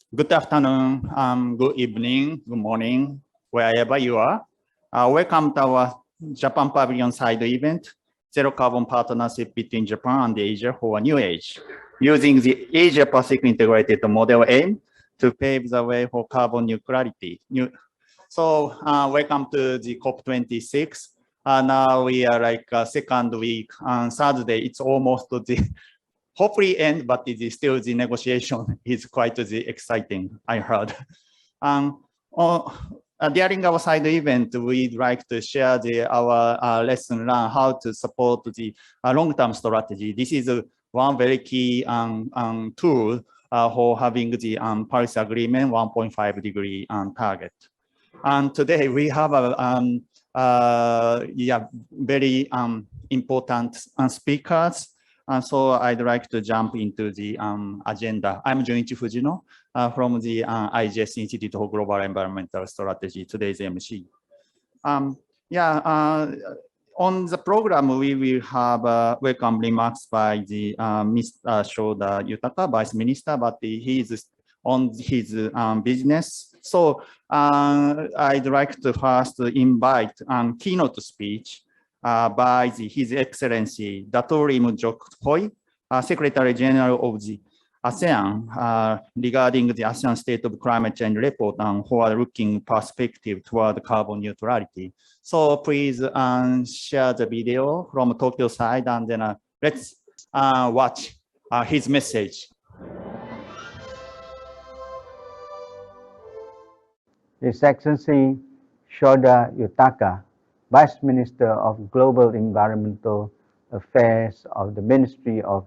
Good afternoon, good evening, good morning, wherever you are. Welcome to our Japan Pavilion Side Event, Zero Carbon Partnership between Japan and Asia for a New Age, using the Asia-Pacific Integrated Model AIM to pave the way for carbon neutrality. Welcome to the COP26. Now we are like second week on Thursday. It's almost the hopefully end, but it is still the negotiation is quite exciting, I heard. During our side event, we'd like to share our lesson learned how to support the long-term strategy. This is one very key tool for having the Paris Agreement 1.5 degree target. And today we have a very important speakers. So I'd like to jump into the agenda. I'm Junichi Fujino from the IGS Institute for Global Environmental Strategy, today's MC. On the program, we will have welcome remarks by the Mr. Shoda Yutaka, Vice Minister, but he is on his business. So I'd like to first invite keynote speech by His Excellency Dato' Lim Jok Hoi, Secretary General of the ASEAN, regarding the ASEAN State of Climate Change report and forward-looking perspective toward carbon neutrality. So please share the video from Tokyo side, and then let's watch his message. His Excellency Shoda Yutaka, Vice Minister of Global Environmental Affairs of the Ministry of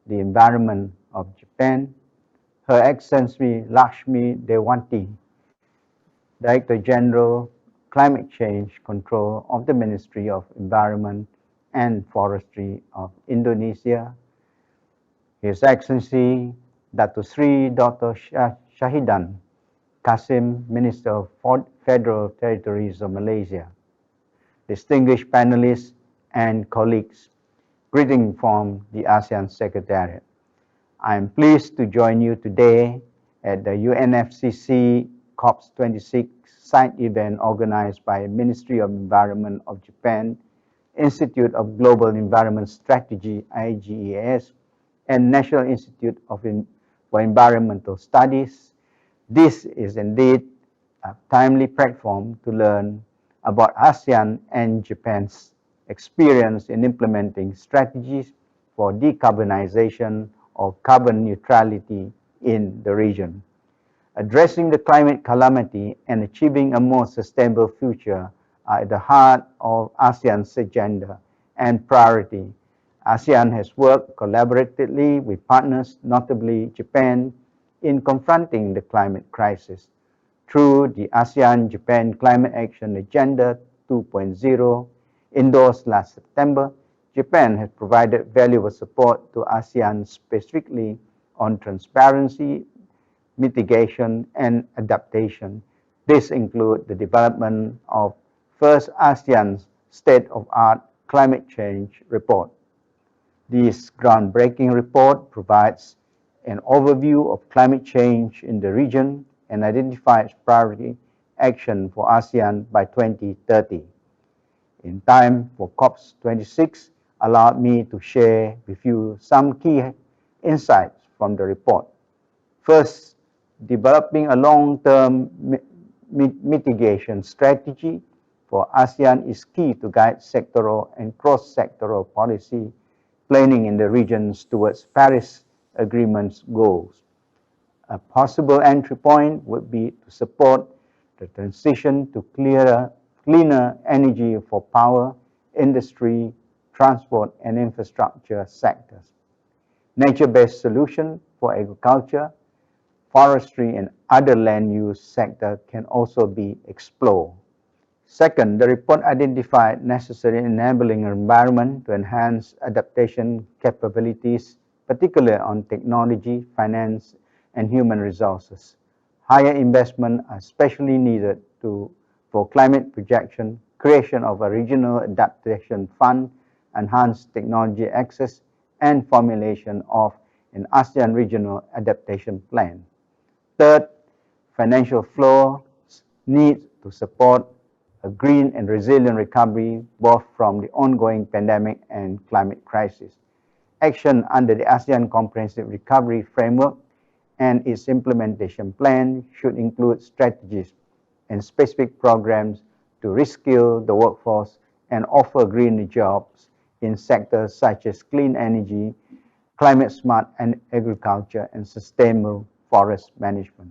the Environment of Japan, Her Excellency Lakshmi Dewanti, Director General Climate Change Control of the Ministry of Environment and Forestry of Indonesia, His Excellency Dato' Sri Dr. Shahidan Kasim, Minister of Federal Territories of Malaysia, distinguished panelists and colleagues, greeting from the ASEAN Secretariat. I am pleased to join you today at the UNFCCC COP26 Side Event organized by Ministry of Environment of Japan, Institute of Global Environment Strategy, IGES, and National Institute for Environmental Studies. This is indeed a timely platform to learn about ASEAN and Japan's experience in implementing strategies for decarbonization or carbon neutrality in the region. Addressing the climate calamity and achieving a more sustainable future are at the heart of ASEAN's agenda and priority. ASEAN has worked collaboratively with partners, notably Japan, in confronting the climate crisis. Through the ASEAN-Japan Climate Action Agenda 2.0, endorsed last September, Japan has provided valuable support to ASEAN specifically on transparency, mitigation, and adaptation. This includes the development of first ASEAN's state-of-art climate change report. This groundbreaking report provides an overview of climate change in the region and identifies priority action for ASEAN by 2030. In time for COP26, allow me to share with you some key insights from the report. First, developing a long-term mitigation strategy for ASEAN is key to guide sectoral and cross-sectoral policy planning in the regions towards Paris Agreement's goals. A possible entry point would be to support the transition to cleaner energy for power, industry, transport, and infrastructure sectors. Nature-based solutions for agriculture, forestry, and other land use sectors can also be explored. Second, the report identified necessary enabling environment to enhance adaptation capabilities, particularly on technology, finance, and human resources. Higher investment are especially needed for climate projection, creation of a regional adaptation fund, enhanced technology access, and formulation of an ASEAN regional adaptation plan. Third, financial flows need to support a green and resilient recovery both from the ongoing pandemic and climate crisis. Action under the ASEAN Comprehensive Recovery Framework and its implementation plan should include strategies and specific programs to reskill the workforce and offer green jobs in sectors such as clean energy, climate smart and agriculture, and sustainable forest management.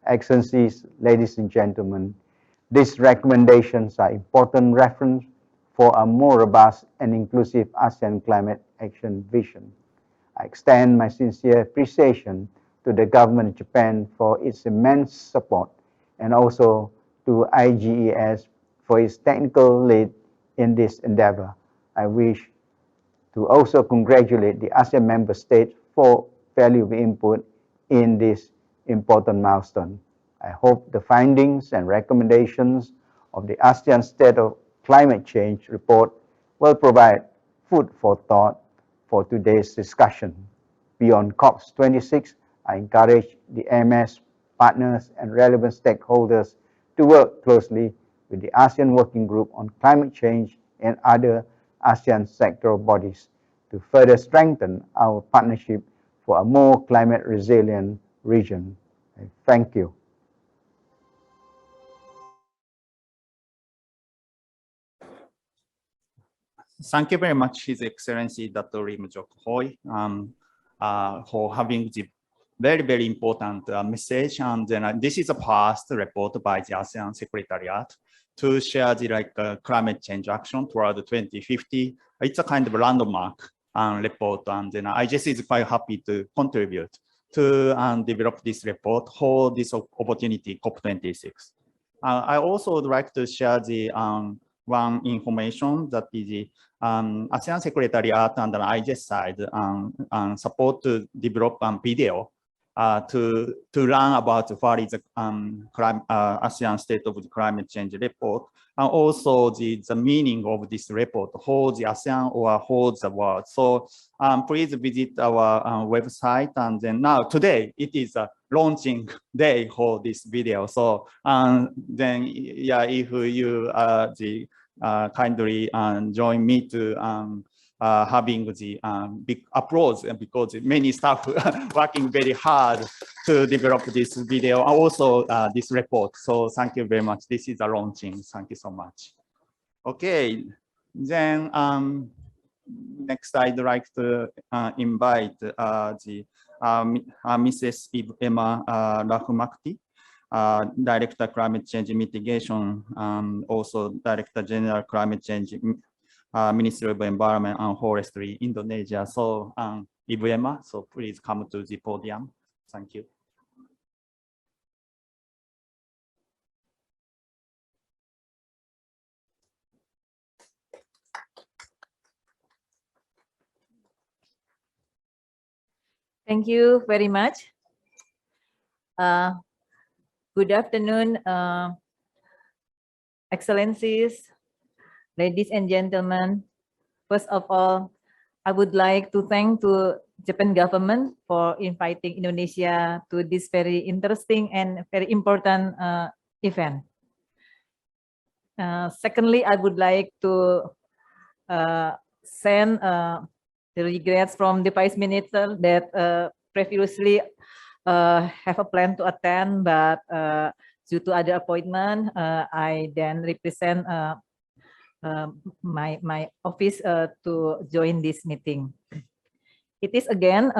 Excellencies, ladies and gentlemen, these recommendations are important reference for a more robust and inclusive ASEAN climate action vision. I extend my sincere appreciation to the government of Japan for its immense support and also to IGES for its technical lead in this endeavor. I wish to also congratulate the ASEAN member states for valuable input in this important milestone. I hope the findings and recommendations of the ASEAN State of Climate Change report will provide food for thought for today's discussion. Beyond COP26, I encourage the MS partners and relevant stakeholders to work closely with the ASEAN Working Group on Climate Change and other ASEAN sectoral bodies to further strengthen our partnership for a more climate resilient region. Thank you. Thank you very much, His Excellency Dr. Lim Jok Hoi, for having the very important message. And then this is a past report by the ASEAN Secretariat to share the climate change action toward 2050. It's a kind of landmark report, and then I just is quite happy to contribute to develop this report for this opportunity, COP26. I also would like to share the one information that is the ASEAN Secretariat and the IGES side support to develop video to learn about what is the ASEAN State of the Climate Change report, and also the meaning of this report for the ASEAN or for the world. So please visit our website, and then now today it is a launching day for this video. So then yeah, if you kindly join me to having the big applause, because many staff working very hard to develop this video and also this report. So thank you very much. This is a launching. Thank you so much. Okay, then next I'd like to invite Mrs. Emma Rahmakti, Director Climate Change Mitigation, also Director General Climate Change, Ministry of Environment and Forestry, Indonesia. So Ibu Emma, so please come to the podium. Thank you. Thank you very much. Good afternoon, Excellencies, ladies and gentlemen. First of all, I would like to thank to Japan government for inviting Indonesia to this very interesting and very important event. Secondly, I would like to send the regrets from the Vice Minister that previously have a plan to attend, but due to other appointment, I then represent my office to join this meeting. It is again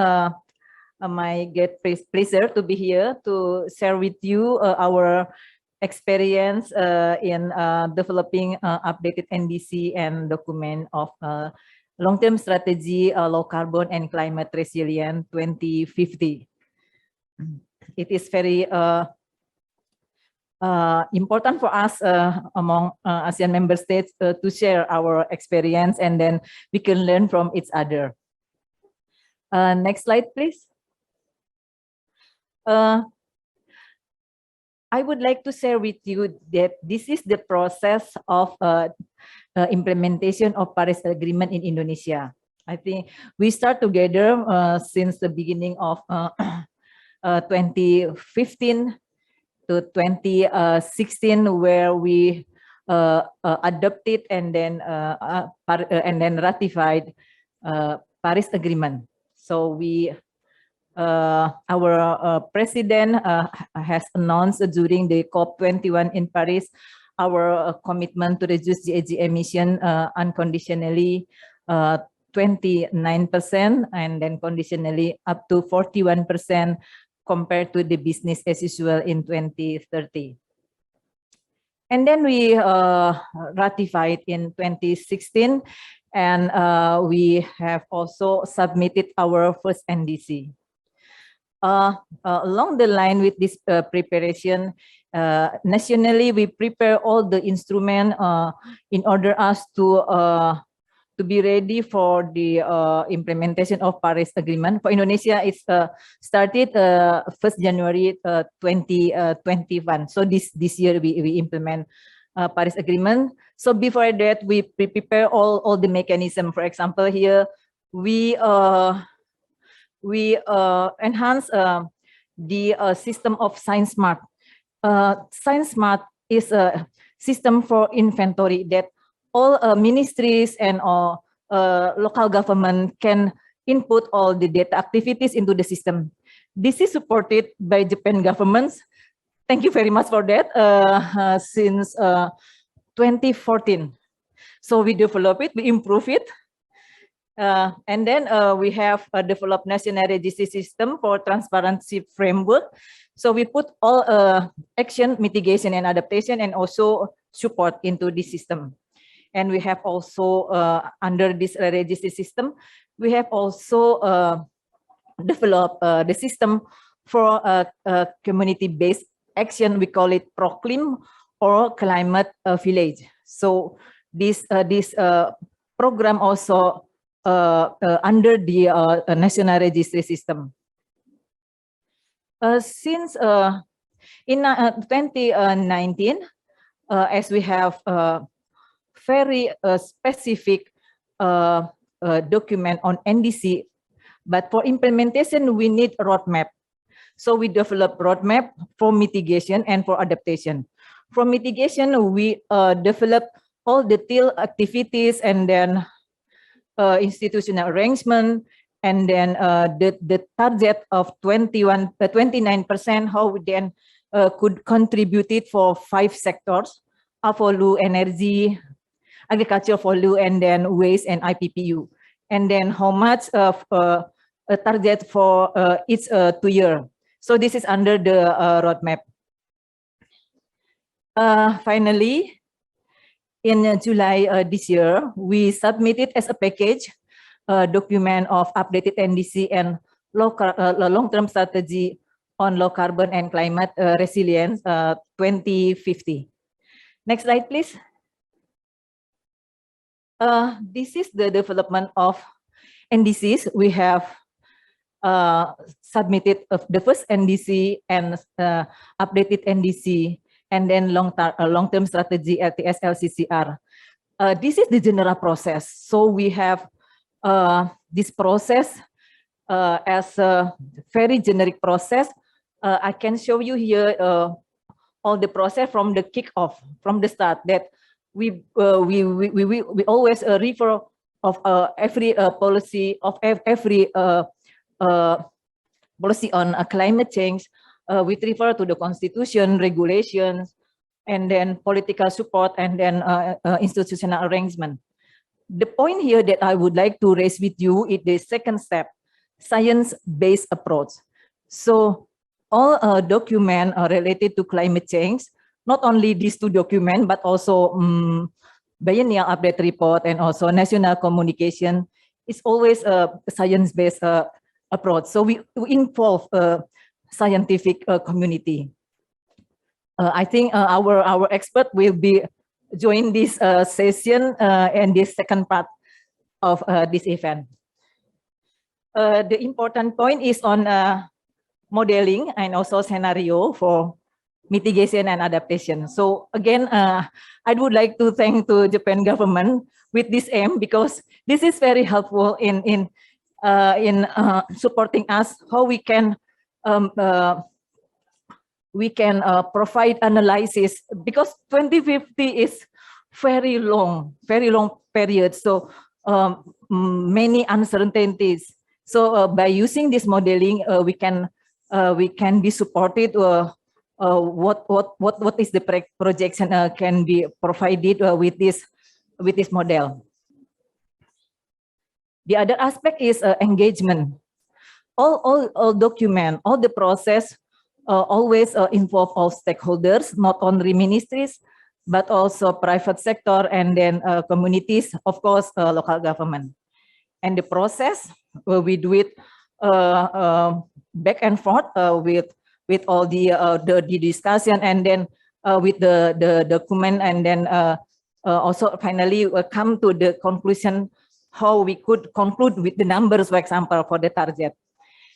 my great pleasure to be here to share with you our experience in developing updated NDC and document of long-term strategy, low carbon and climate resilient 2050. It is very important for us among ASEAN member states to share our experience, and then we can learn from each other. Next slide, please. I would like to share with you that this is the process of implementation of Paris Agreement in Indonesia. I think we start together since the beginning of 2015 to 2016, where we adopted and then ratified Paris Agreement. So we, our president has announced during the COP21 in Paris our commitment to reduce GHG emission unconditionally 29% and then conditionally up to 41% compared to the business as usual in 2030. And then we ratified in 2016, and we have also submitted our first NDC. Along the line with this preparation, nationally we prepare all the instrument in order us to be ready for the implementation of Paris Agreement. For Indonesia, it's started 1st January 2021. So this year we implement Paris Agreement. So before that, we prepare all the mechanism. For example, here we enhance the system of Science Smart. Science Smart is a system for inventory that all ministries and all local government can input all the data activities into the system. This is supported by Japan governments. Thank you very much for that. Since 2014, so we develop it, we improve it, and then we have developed national registry system for transparency framework. So we put all action, mitigation, and adaptation, and also support into this system. And we have also, under this registry system, we have also developed the system for community-based action. We call it ProClim or Climate Village. So this program also under the national registry system. Since in 2019, as we have very specific document on NDC, but for implementation we need a roadmap. So we develop roadmap for mitigation and for adaptation. For mitigation, we develop all detailed activities and then institutional arrangement, and then the target of 29%, how we then could contribute it for 5 sectors: value, energy, agriculture value, and then waste and IPPU. And then how much of a target for each 2 year. So this is under the roadmap. Finally, in July this year, we submitted as a package document of updated NDC and long-term strategy on low carbon and climate resilience 2050. Next slide, please. This is the development of NDCs. We have submitted the first NDC and updated NDC, and then long-term strategy LTS LCCR. This is the general process. So we have this process as a very generic process. I can show you here all the process from the kick-off, from the start, that we always refer of every policy of every policy on climate change. We refer to the constitution, regulations, and then political support, and then institutional arrangement. The point here that I would like to raise with you is the second step, science-based approach. So all documents related to climate change, not only these 2 documents, but also biennial update report and also national communication, is always a science-based approach. So we involve scientific community. I think our expert will be join this session and this second part of this event. The important point is on modeling and also scenario for mitigation and adaptation. So again, I would like to thank to Japan government with this aim, because this is very helpful in supporting us how we can we can provide analysis, because 2050 is very long period. So many uncertainties. So by using this modeling, we can be supported. What is the projection can be provided with this model. The other aspect is engagement. All document, all the process always involve all stakeholders, not only ministries, but also private sector, and then communities, of course, local government. And the process, we do it back and forth with all the discussion, and then with the document, and then also finally come to the conclusion how we could conclude with the numbers, for example, for the target.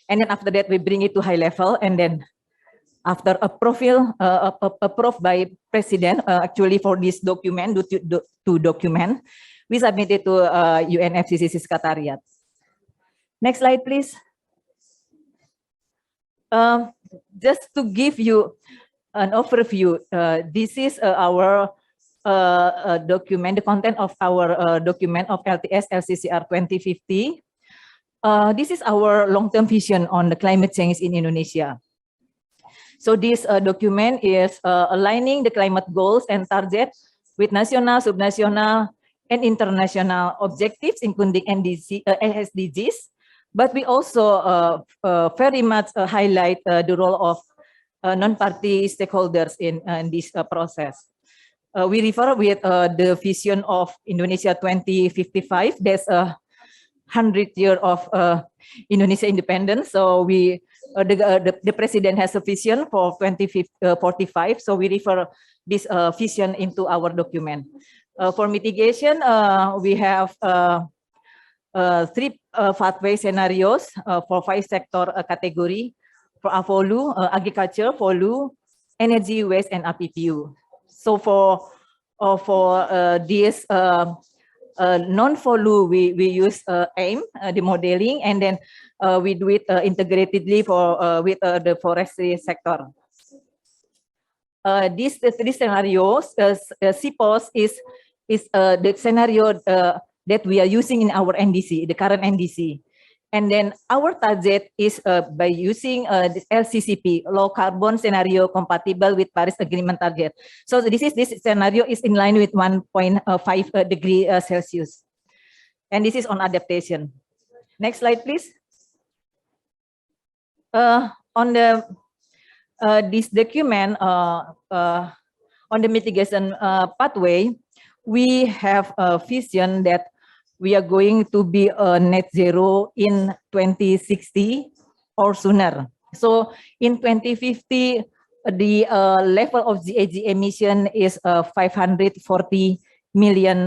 And then after that, we bring it to high level, and then after approved by President, actually for this document, to document, we submit it to UNFCCC Secretariat. Next slide, please. Just to give you an overview, this is our document, the content of our document of LTS LCCR 2050. This is our long-term vision on the climate change in Indonesia. So this document is aligning the climate goals and targets with national, subnational, and international objectives, including SDGs. But we also very much highlight the role of non-party stakeholders in this process. We refer with the vision of Indonesia 2055. There's 100 years of Indonesia independence. So we, the president has a vision for 2045. So we refer this vision into our document. For mitigation, we have 3 pathway scenarios for 5 sector category: for AVOLU, agriculture, VOLU, energy, waste, and APPU. So for this non-VOLU, we use AIM, the modeling, and then we do it integratedly for with the forestry sector. These 3 scenarios, CPOS is the scenario that we are using in our NDC, the current NDC. And then our target is by using this LCCP, low carbon scenario compatible with Paris Agreement target. So this scenario is in line with 1.5 degree Celsius. And this is on adaptation. Next slide, please. On the this document on the mitigation pathway, we have a vision that we are going to be net zero in 2060 or sooner. So in 2050, the level of GHG emission is 540 million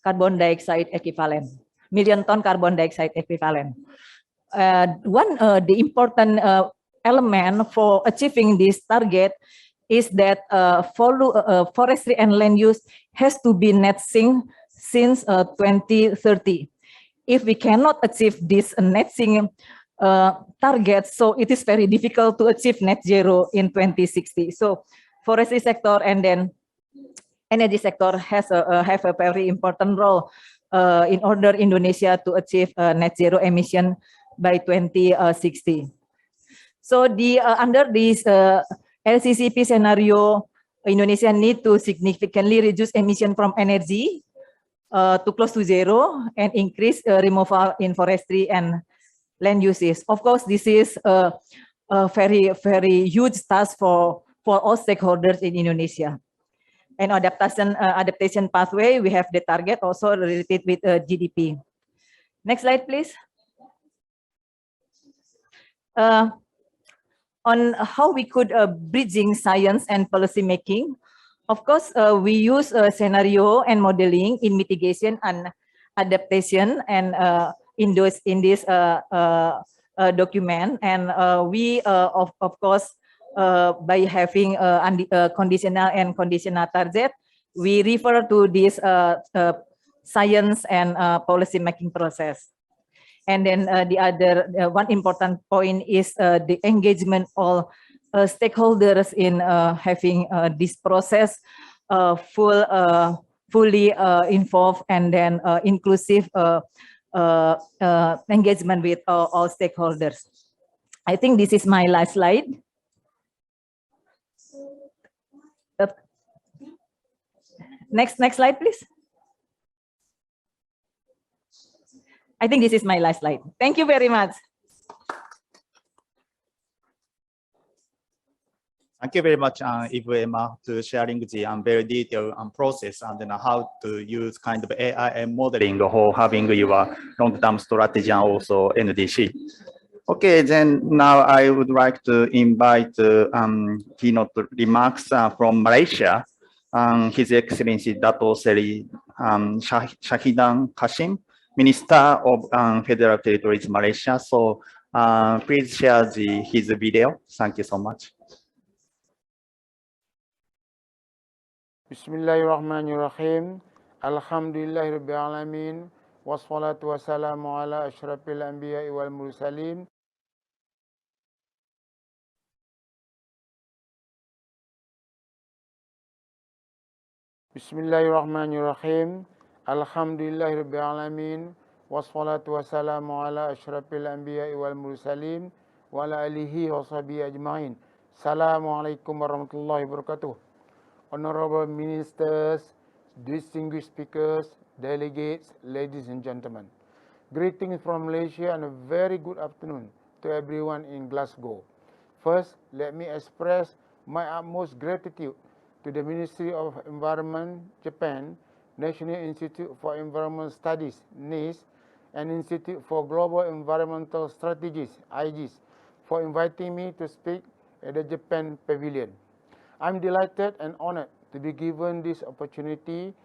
carbon dioxide equivalent, million ton carbon dioxide equivalent. The important element for achieving this target is that forestry and land use has to be net sink since 2030. If we cannot achieve this net sink target, so it is very difficult to achieve net zero in 2060. So forestry sector and then energy sector have a very important role in order Indonesia to achieve net zero emission by 2060. So under this LCCP scenario, Indonesia need to significantly reduce emission from energy to close to zero and increase removal in forestry and land uses. Of course, this is a very huge task for all stakeholders in Indonesia. And adaptation pathway, we have the target also related with GDP. Next slide, please. On how we could bridging science and policy making. Of course, we use scenario and modeling in mitigation and adaptation, and in this document. And we of course by having conditional and conditional target, we refer to this science and policy making process. And then the other one important point is the engagement of stakeholders in having this process fully involved and then inclusive engagement with all stakeholders. I think this is my last slide. Next slide, please. I think this is my last slide. Thank you very much. Thank you very much, Ibu Emma, to sharing the very detailed process and then how to use kind of AI and modeling for having your long-term strategy and also NDC. Okay, then now I would like to invite keynote remarks from Malaysia. His Excellency Dato Seri Shahidan Kashim, Minister of Federal Territories Malaysia. So please share his video. Thank you so much. Bismillahirrahmanirrahim. Alhamdulillahirabbil alamin. Wassalatu wassalamu ala asyrafil anbiya'i wal mursalin. Bismillahirrahmanirrahim. Alhamdulillahirabbil alamin. Wassalatu wassalamu ala asyrafil anbiya'i wal mursalin wa ala alihi wa sahbihi ajma'in. Assalamualaikum warahmatullahi wabarakatuh. Honorable Ministers, distinguished speakers, delegates, ladies and gentlemen. Greetings from Malaysia and a very good afternoon to everyone in Glasgow. First, let me express my utmost gratitude to the Ministry of Environment, Japan, National Institute for Environmental Studies, NIST, and Institute for Global Environmental Strategies, IGS, for inviting me to speak at the Japan Pavilion. I'm delighted and honored to be given this opportunity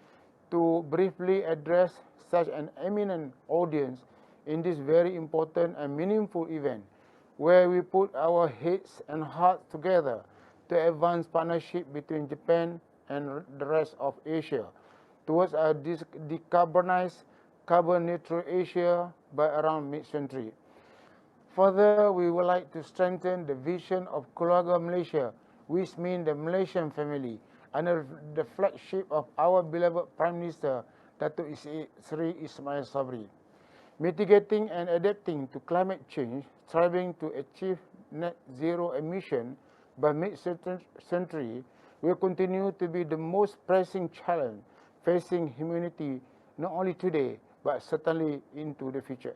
to briefly address such an eminent audience in this very important and meaningful event, where we put our heads and hearts together to advance partnership between Japan and the rest of Asia towards a decarbonized, carbon-neutral Asia by around mid-century. Further, we would like to strengthen the vision of Keluarga Malaysia, which means the Malaysian family, under the flagship of our beloved Prime Minister, Datuk Seri Ismail Sabri. Mitigating and adapting to climate change, striving to achieve net zero emission by mid-century will continue to be the most pressing challenge facing humanity not only today, but certainly into the future.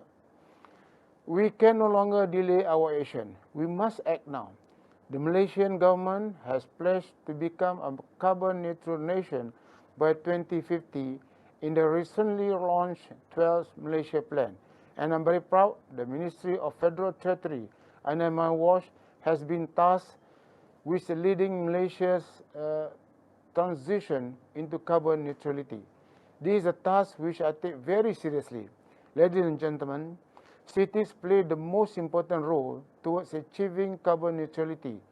We can no longer delay our action. We must act now. The Malaysian government has pledged to become a carbon-neutral nation by 2050 in the recently launched 12th Malaysia Plan. And I'm very proud the Ministry of Federal Territory under my watch has been tasked with leading Malaysia's transition into carbon neutrality. This is a task which I take very seriously. Ladies and gentlemen, cities play the most important role towards achieving carbon neutrality.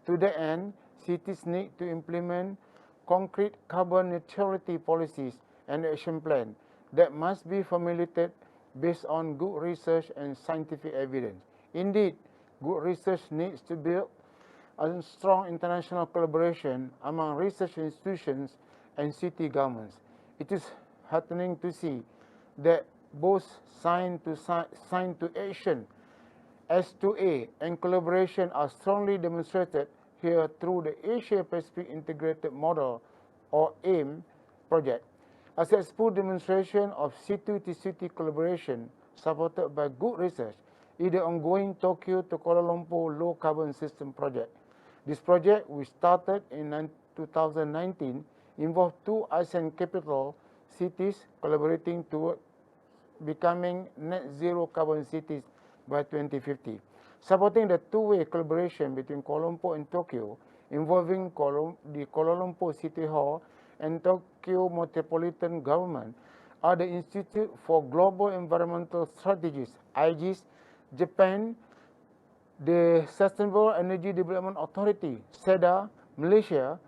To that end, cities need to implement concrete carbon neutrality policies and action plans that must be formulated based on good research and scientific evidence. Indeed, good research needs to build a strong international collaboration among research institutions and city governments. It is heartening to see that both sign to action, S2A, and collaboration are strongly demonstrated here through the Asia-Pacific Integrated Model, or AIM, project. A successful demonstration of city-to-city collaboration supported by good research is the ongoing Tokyo to Kuala Lumpur Low Carbon System project. This project, which started in 2019, involved two ASEAN capital cities collaborating toward becoming net zero carbon cities by 2050. Supporting the two-way collaboration between Kuala Lumpur and Tokyo, involving the Kuala Lumpur City Hall and Tokyo Metropolitan Government, are the Institute for Global Environmental Strategies, IGS, Japan, the Sustainable Energy Development Authority, SEDA, Malaysia,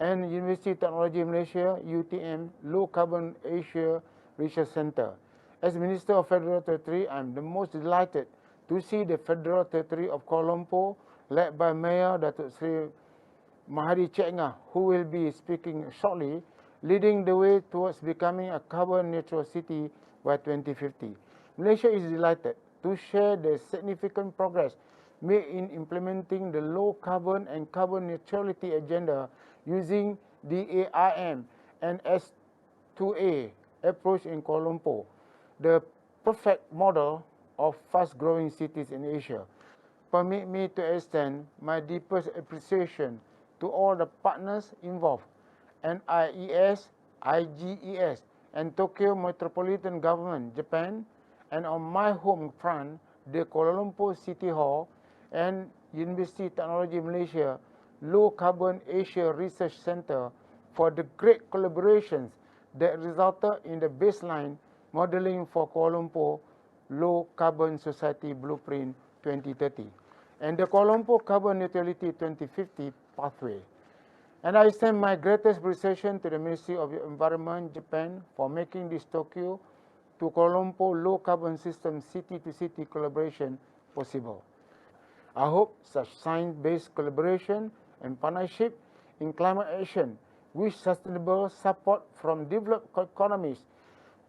and University of Technology Malaysia, UTM, Low Carbon Asia Research Center. As Minister of Federal Territory, I'm the most delighted to see the Federal Territory of Kuala Lumpur, led by Mayor Datuk Seri Mahadi Chetngah, who will be speaking shortly, leading the way towards becoming a carbon neutral city by 2050. Malaysia is delighted to share the significant progress made in implementing the low carbon and carbon neutrality agenda using the AIM and S2A approach in Kuala Lumpur, the perfect model of fast-growing cities in Asia. Permit me to extend my deepest appreciation to all the partners involved, NIES, IGES, and Tokyo Metropolitan Government, Japan, and on my home front, the Kuala Lumpur City Hall and University Technology Malaysia Low Carbon Asia Research Center for the great collaborations that resulted in the baseline modeling for Kuala Lumpur Low Carbon Society Blueprint 2030 and the Kuala Lumpur Carbon Neutrality 2050 pathway. And I extend my greatest appreciation to the Ministry of Environment, Japan, for making this Tokyo to Kuala Lumpur low carbon system city-to-city collaboration possible. I hope such science-based collaboration and partnership in climate action with sustainable support from developed economies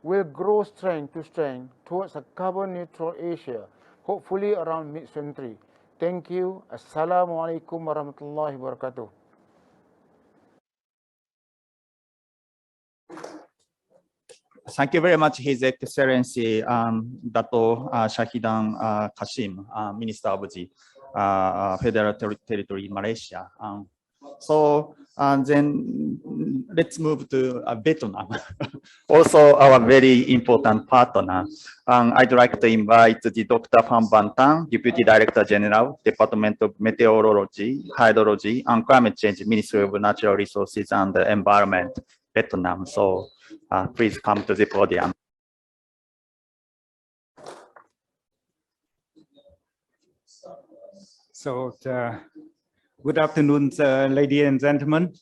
will grow strength to strength towards a carbon neutral Asia, hopefully around mid-century. Thank you. Assalamualaikum warahmatullahi wabarakatuh. Thank you very much, His Excellency Dato Shahidan Kashim, Minister of the Federal Territory, Malaysia. So then let's move to Vietnam, also our very important partner. I'd like to invite the Dr. Phan Van Tan, Deputy Director General, Department of Meteorology, Hydrology, and Climate Change, Ministry of Natural Resources and Environment, Vietnam. So please come to the podium. So, good afternoon, ladies and gentlemen.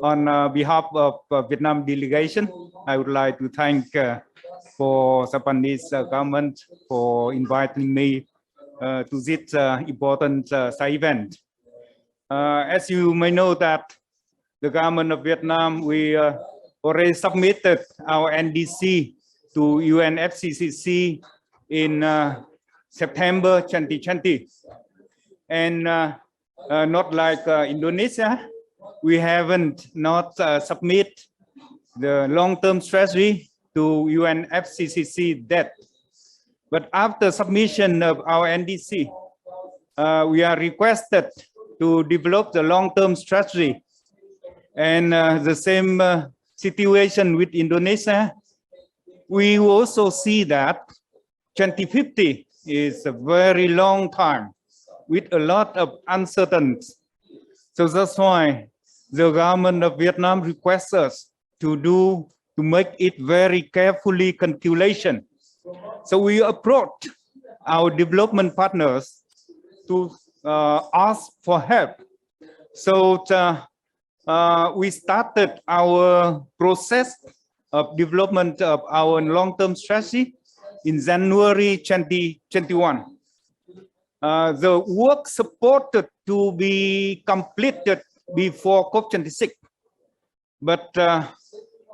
On behalf of Vietnam delegation, I would like to thank for Japanese government for inviting me to this important side event. As you may know that the government of Vietnam, we already submitted our NDC to UNFCCC in September 2020. And not like Indonesia, we haven't submit the long-term strategy to UNFCCC yet. But after submission of our NDC, we are requested to develop the long-term strategy. And the same situation with Indonesia, we also see that 2050 is a very long time with a lot of uncertainty. So that's why the government of Vietnam requests us to make it very carefully calculation. So we approach our development partners to ask for help. So we started our process of development of our long-term strategy in January 2021. The work supported to be completed before COP26, but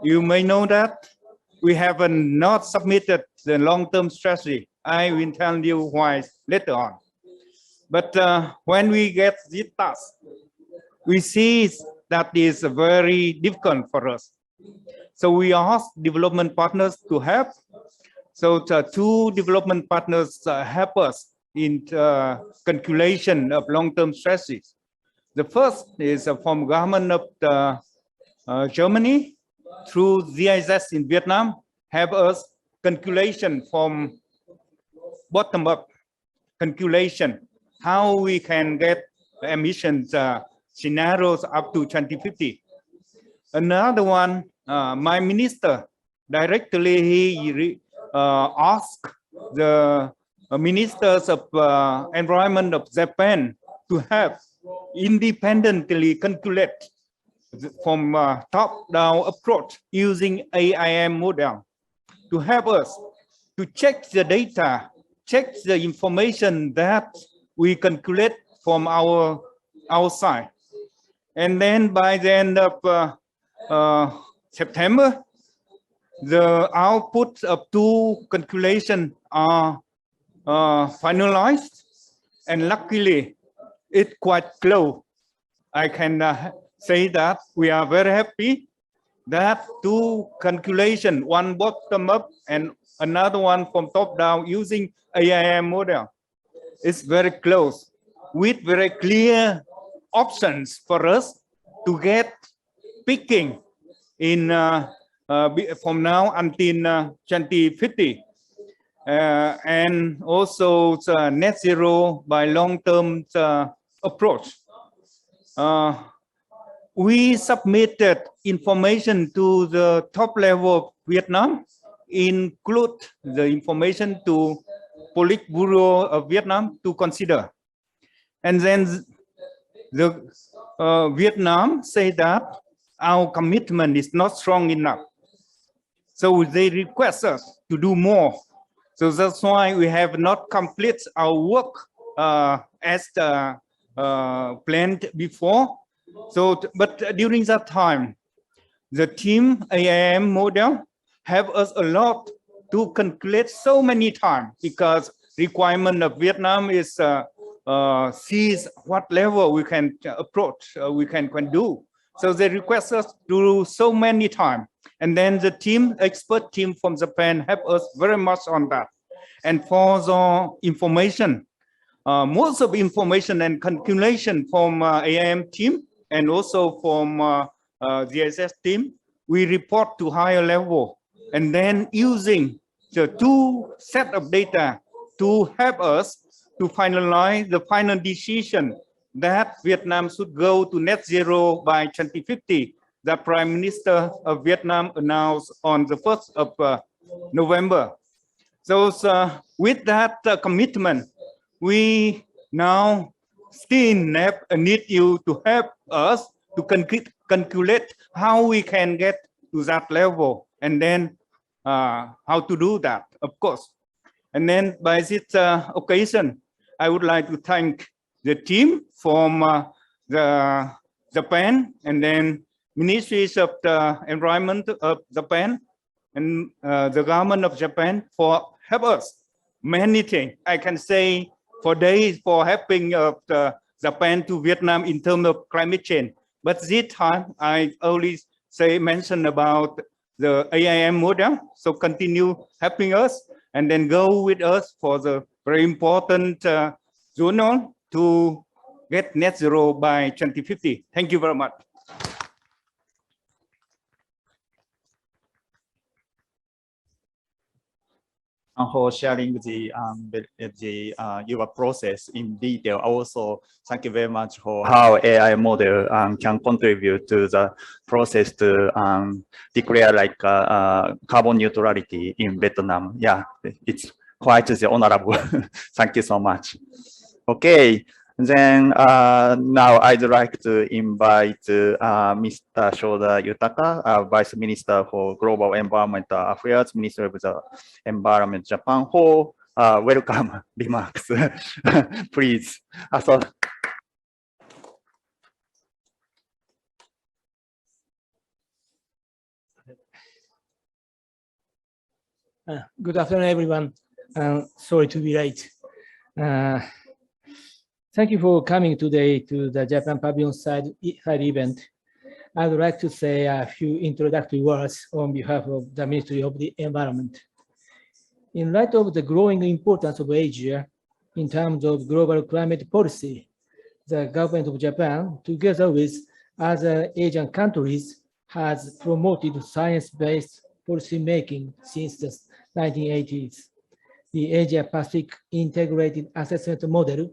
you may know that we have not submitted the long-term strategy. I will tell you why later on. But when we get this task, we see that is very difficult for us. So we ask development partners to help. So the two development partners help us in calculation of long-term strategies. The first is from government of Germany through GIZ in Vietnam, have us calculation from bottom-up calculation, how we can get emissions scenarios up to 2050. Another one, my minister directly, he asked the ministers of environment of Japan to help independently calculate from top-down approach using AIM model to help us to check the data, check the information that we calculate from our side. And then by the end of September, the output of two calculations are finalized, and luckily it's quite close. I can say that we are very happy that two calculations, one bottom up and another one from top down using AIM model, is very close with very clear options for us to get picking in from now until 2050. And also net zero by long-term approach. We submitted information to the top level of Vietnam, include the information to Politburo of Vietnam to consider. And then the Vietnam say that our commitment is not strong enough. So they request us to do more. So that's why we have not completed our work as planned before. So, but during that time, the team AIM model have us a lot to calculate so many times, because requirement of Vietnam is sees what level we can approach, we can do. So they request us to do so many times. And then the team, expert team from Japan, help us very much on that. And for the information, most of information and calculation from AIM team and also from DSS team, we report to higher level. And then using the two set of data to help us to finalize the final decision that Vietnam should go to net zero by 2050. The Prime Minister of Vietnam announced on the 1st of November. So with that commitment, we now still need you to help us to calculate how we can get to that level, and then how to do that, of course. And then by this occasion, I would like to thank the team from the Japan, and then ministries of the environment of Japan, and the government of Japan for help us many things. I can say for days for helping the Japan to Vietnam in terms of climate change. But this time I only mention about the AIM model. So continue helping us, and then go with us for the very important journal to get net zero by 2050. Thank you very much. For sharing your process in detail. Also, thank you very much for how AI model can contribute to the process to declare like carbon neutrality in Vietnam. Yeah, it's quite honorable. Thank you so much. Okay. Then now I'd like to invite Mr. Shoda Yutaka, Vice Minister for Global Environmental Affairs, Minister of the Environment Japan, for welcome remarks. Please. Good afternoon, everyone. Sorry to be late. Thank you for coming today to the Japan Pavilion Side Event. I would like to say a few introductory words on behalf of the Ministry of the Environment. In light of the growing importance of Asia in terms of global climate policy, the government of Japan, together with other Asian countries, has promoted science-based policy making since the 1980s. The Asia-Pacific Integrated Assessment Model,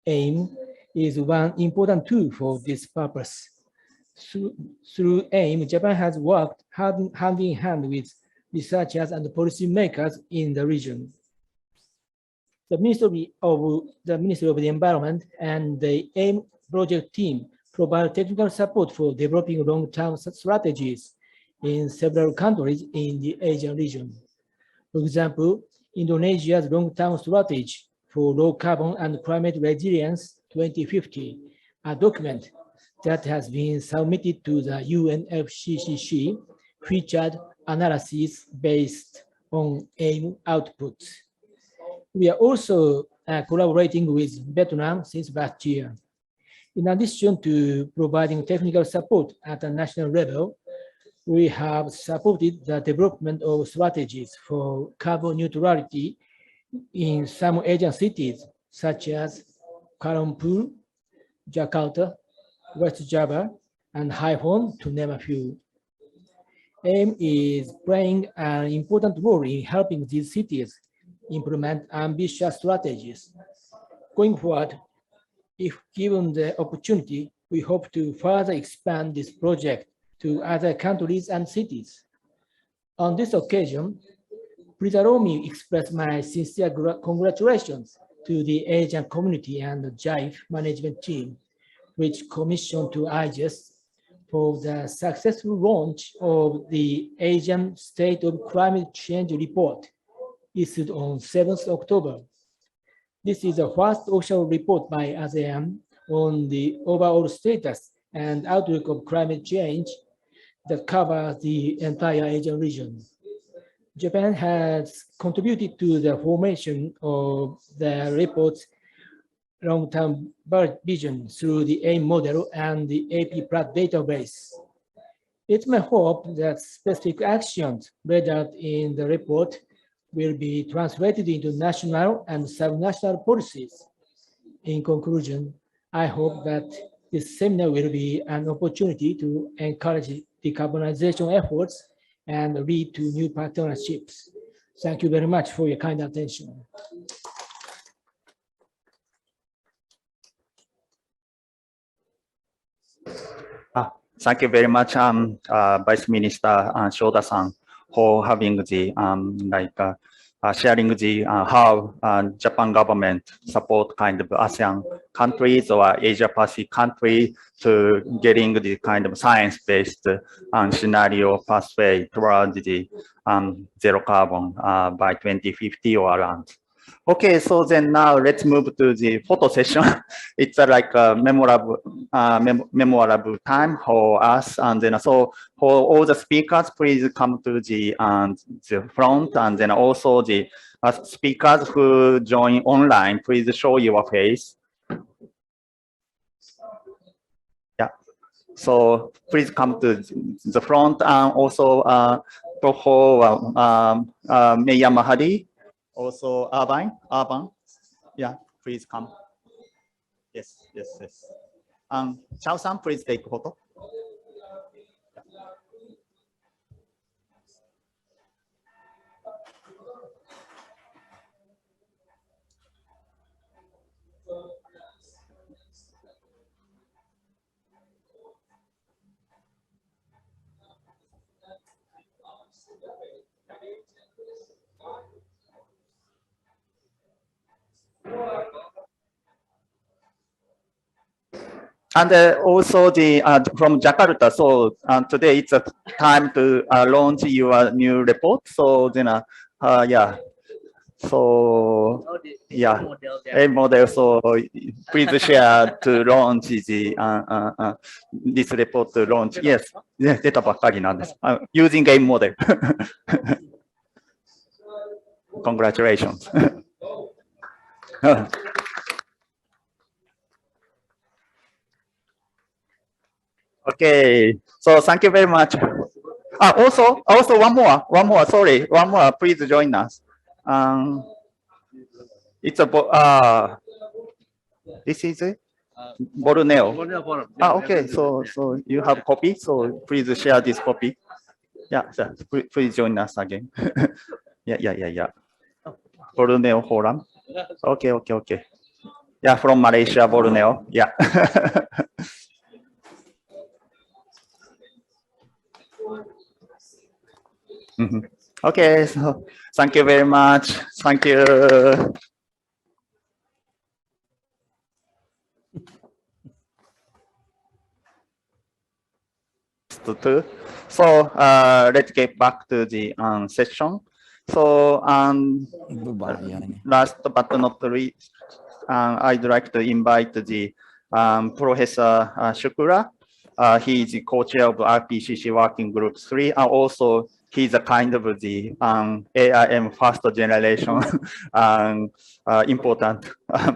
AIM, is one important tool for this purpose. Through AIM, Japan has worked hand in hand with researchers and policymakers in the region. The Ministry of the Environment and the AIM project team provide technical support for developing long-term strategies in several countries in the Asian region. For example, Indonesia's long-term strategy for low carbon and climate resilience 2050, a document that has been submitted to the UNFCCC, featured analysis based on AIM outputs. We are also collaborating with Vietnam since last year. In addition to providing technical support at a national level, we have supported the development of strategies for carbon neutrality in some Asian cities, such as Kuala Lumpur, Jakarta, West Java, and Haiphong, to name a few. AIM is playing an important role in helping these cities implement ambitious strategies. Going forward, if given the opportunity, we hope to further expand this project to other countries and cities. On this occasion, please allow me to express my sincere congratulations to the Asian community and the JIFE management team, which commissioned to IGES for the successful launch of the Asian State of Climate Change report issued on 7th October. This is the first official report by ASEAN on the overall status and outlook of climate change that covers the entire Asian region. Japan has contributed to the formation of the report's long-term vision through the AIM model and the AP Plus database. It's my hope that specific actions laid out in the report will be translated into national and subnational policies. In conclusion, I hope that this seminar will be an opportunity to encourage decarbonization efforts and lead to new partnerships. Thank you very much for your kind attention. Thank you very much, Vice Minister Shoda-san, for having the sharing the how Japan government support kind of ASEAN countries or Asia Pacific country to getting the kind of science-based scenario pathway towards the zero carbon by 2050 or around. Okay, so then now let's move to the photo session. It's like a memorable time for us, and then so for all the speakers, please come to the front, and then also the speakers who join online, please show your face. Yeah, so please come to the front, and also for Meya Mahadi. Also, Urban, yeah, please come. Yes. Chao-san, please take photo. And also the from Jakarta. So today it's a time to launch your new report. So then, yeah. So yeah, a model. So please share to launch the this report to launch. Yes, data ばっかりなんです。Using a model. Congratulations. Okay, so thank you very much. Also one more. Sorry, one more. Please join us. It's a this is it. Borneo. Okay. So you have copy. So please share this copy. Yeah. Please join us again. Yeah. Borneo Forum. Okay. Yeah, from Malaysia, Borneo. Yeah. Okay, so thank you very much. Thank you. So let's get back to the session. So last but not least, I'd like to invite the Professor Shukura. He is the co-chair of RPCC Working Group 3, and also he's a kind of the AIM first generation important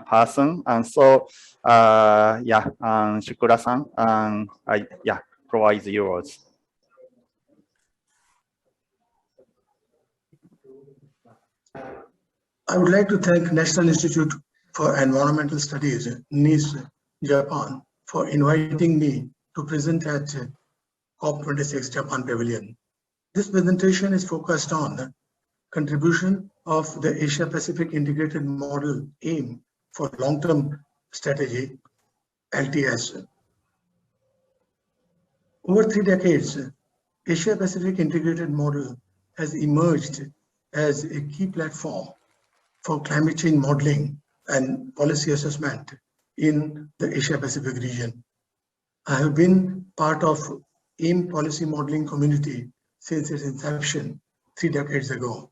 person. And so, Shukura-san, provides yours. I would like to thank National Institute for Environmental Studies, NIS, Japan, for inviting me to present at COP26 Japan Pavilion. This presentation is focused on the contribution of the Asia-Pacific Integrated Model AIM for long-term strategy, LTS. Over 3 decades, Asia-Pacific Integrated Model has emerged as a key platform for climate change modeling and policy assessment in the Asia-Pacific region. I have been part of AIM policy modeling community since its inception 3 decades ago.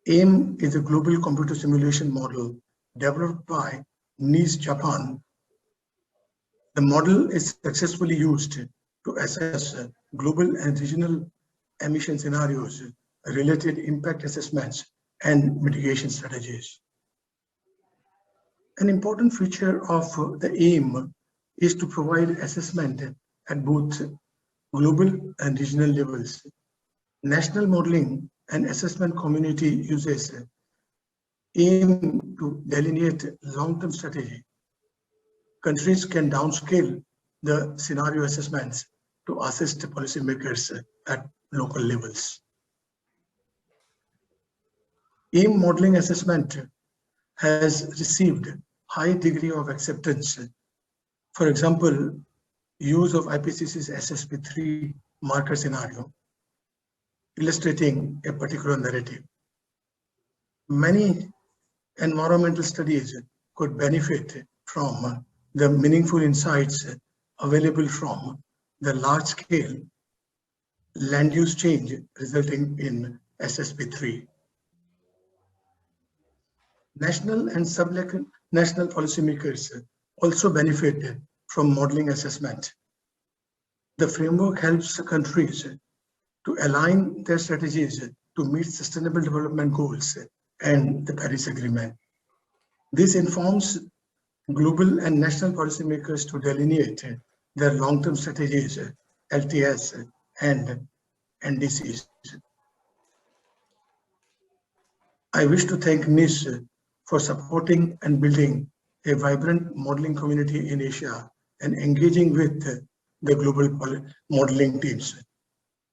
AIM is a global computer simulation model developed by NIS Japan. The model is successfully used to assess global and regional emission scenarios, related impact assessments, and mitigation strategies. An important feature of the AIM is to provide assessment at both global and regional levels. National modeling and assessment community uses AIM to delineate long-term strategy. Countries can downscale the scenario assessments to assist policymakers at local levels. AIM modeling assessment has received high degree of acceptance. For example, use of IPCC's SSP3 marker scenario, illustrating a particular narrative. Many environmental studies could benefit from the meaningful insights available from the large-scale land use change resulting in SSP3. National and sub-national policymakers also benefit from modeling assessment. The framework helps countries to align their strategies to meet sustainable development goals and the Paris Agreement. This informs global and national policymakers to delineate their long-term strategies, LTS and Ndcs. I wish to thank NIS for supporting and building a vibrant modeling community in Asia and engaging with the global modeling teams.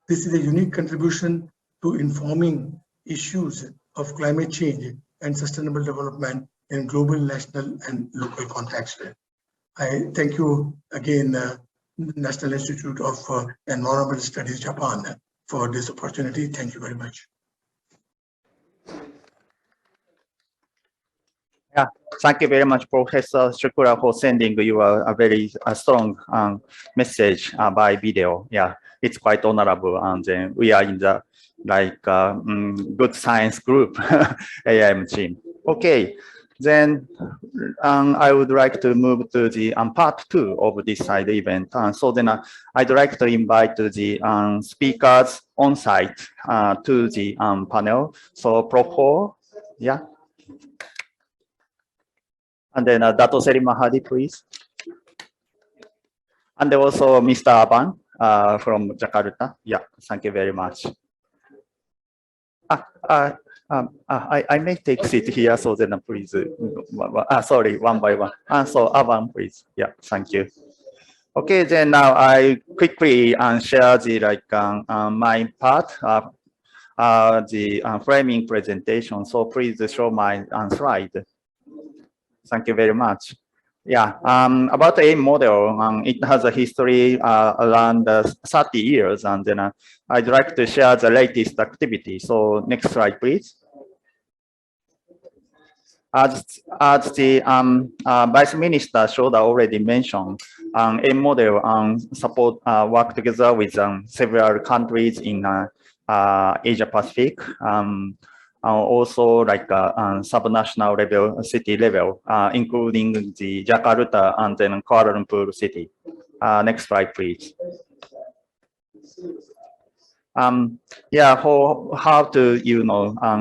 This is a unique contribution to informing issues of climate change and sustainable development in global, national, and local context. I thank you again, National Institute of Environmental Studies, Japan, for this opportunity. Thank you very much. Yeah, thank you very much, Professor Shukura, for sending you a very strong message by video. Yeah, it's quite honorable, and then we are in the good science group AIM team. Okay, then I would like to move to the part 2 of this side event. So then I'd like to invite the speakers on site to the panel. So Prof. 4, yeah. And then Dato Seri Mahadi, please. And also Mr. Aban from Jakarta. Yeah, thank you very much. I may take seat here, so then please. Sorry, one by one. So Aban, please. Yeah, thank you. Okay, then now I quickly share the my part, the framing presentation. So please show my slide. Thank you very much. Yeah, about the AIM model, it has a history around 30 years, and then I'd like to share the latest activity. So next slide, please. As the Vice Minister Shoda already mentioned, AIM model support work together with several countries in Asia Pacific, also like subnational level, city level, including the Jakarta and then Kuala Lumpur city. Next slide, please. Yeah, how to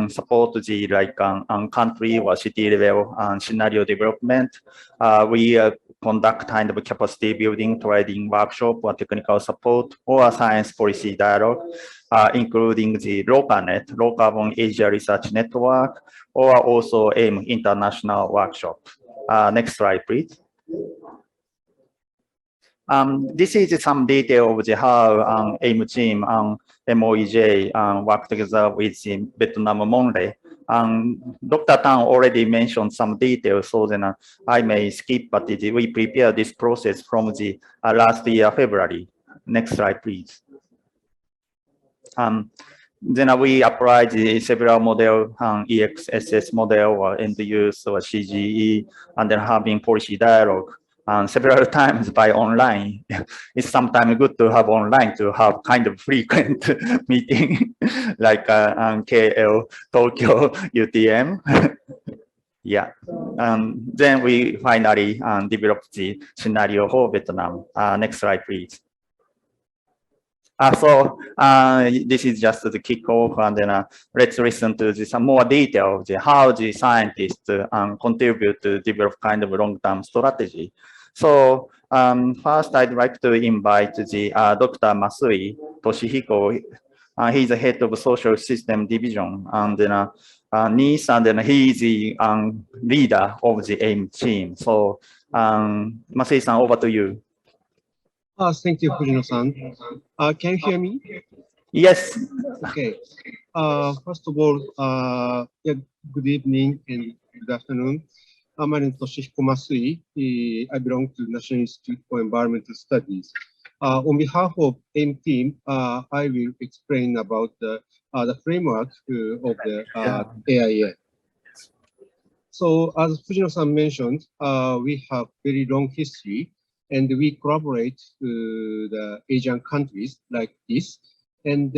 support the like country or city level scenario development. We conduct kind of capacity building, training workshop, or technical support, or science policy dialogue, including the LoCaNet, Low Carbon Asia Research Network, or also AIM international workshop. Next slide, please. This is some detail of the how AIM team MOEJ work together with the Vietnam Monday. Dr. Tan already mentioned some details, so then I may skip, but we prepare this process from the last year, February. Next slide, please. Then we apply the several model, EXSS model or end use or CGE, and then having policy dialogue. Several times by online. It's sometimes good to have online to have kind of frequent meeting like KL, Tokyo, UTM. Yeah. Then we finally develop the scenario for Vietnam. Next slide, please. This is just the kickoff, and then let's listen to some more detail of how the scientists contribute to develop kind of long-term strategy. So first, I'd like to invite the Dr. Masui Toshihiko. He's the head of Social System Division, and then NIS, and then he is the leader of the AIM team. So Masui-san, over to you. Thank you, Fujino-san. Can you hear me? Yes. Okay. First of all, yeah, good evening and good afternoon. My name is Toshihiko Masui. I belong to National Institute for Environmental Studies. On behalf of AIM team, I will explain about the framework of the AIM. So as Fujino-san mentioned, we have very long history, and we collaborate the Asian countries like this, and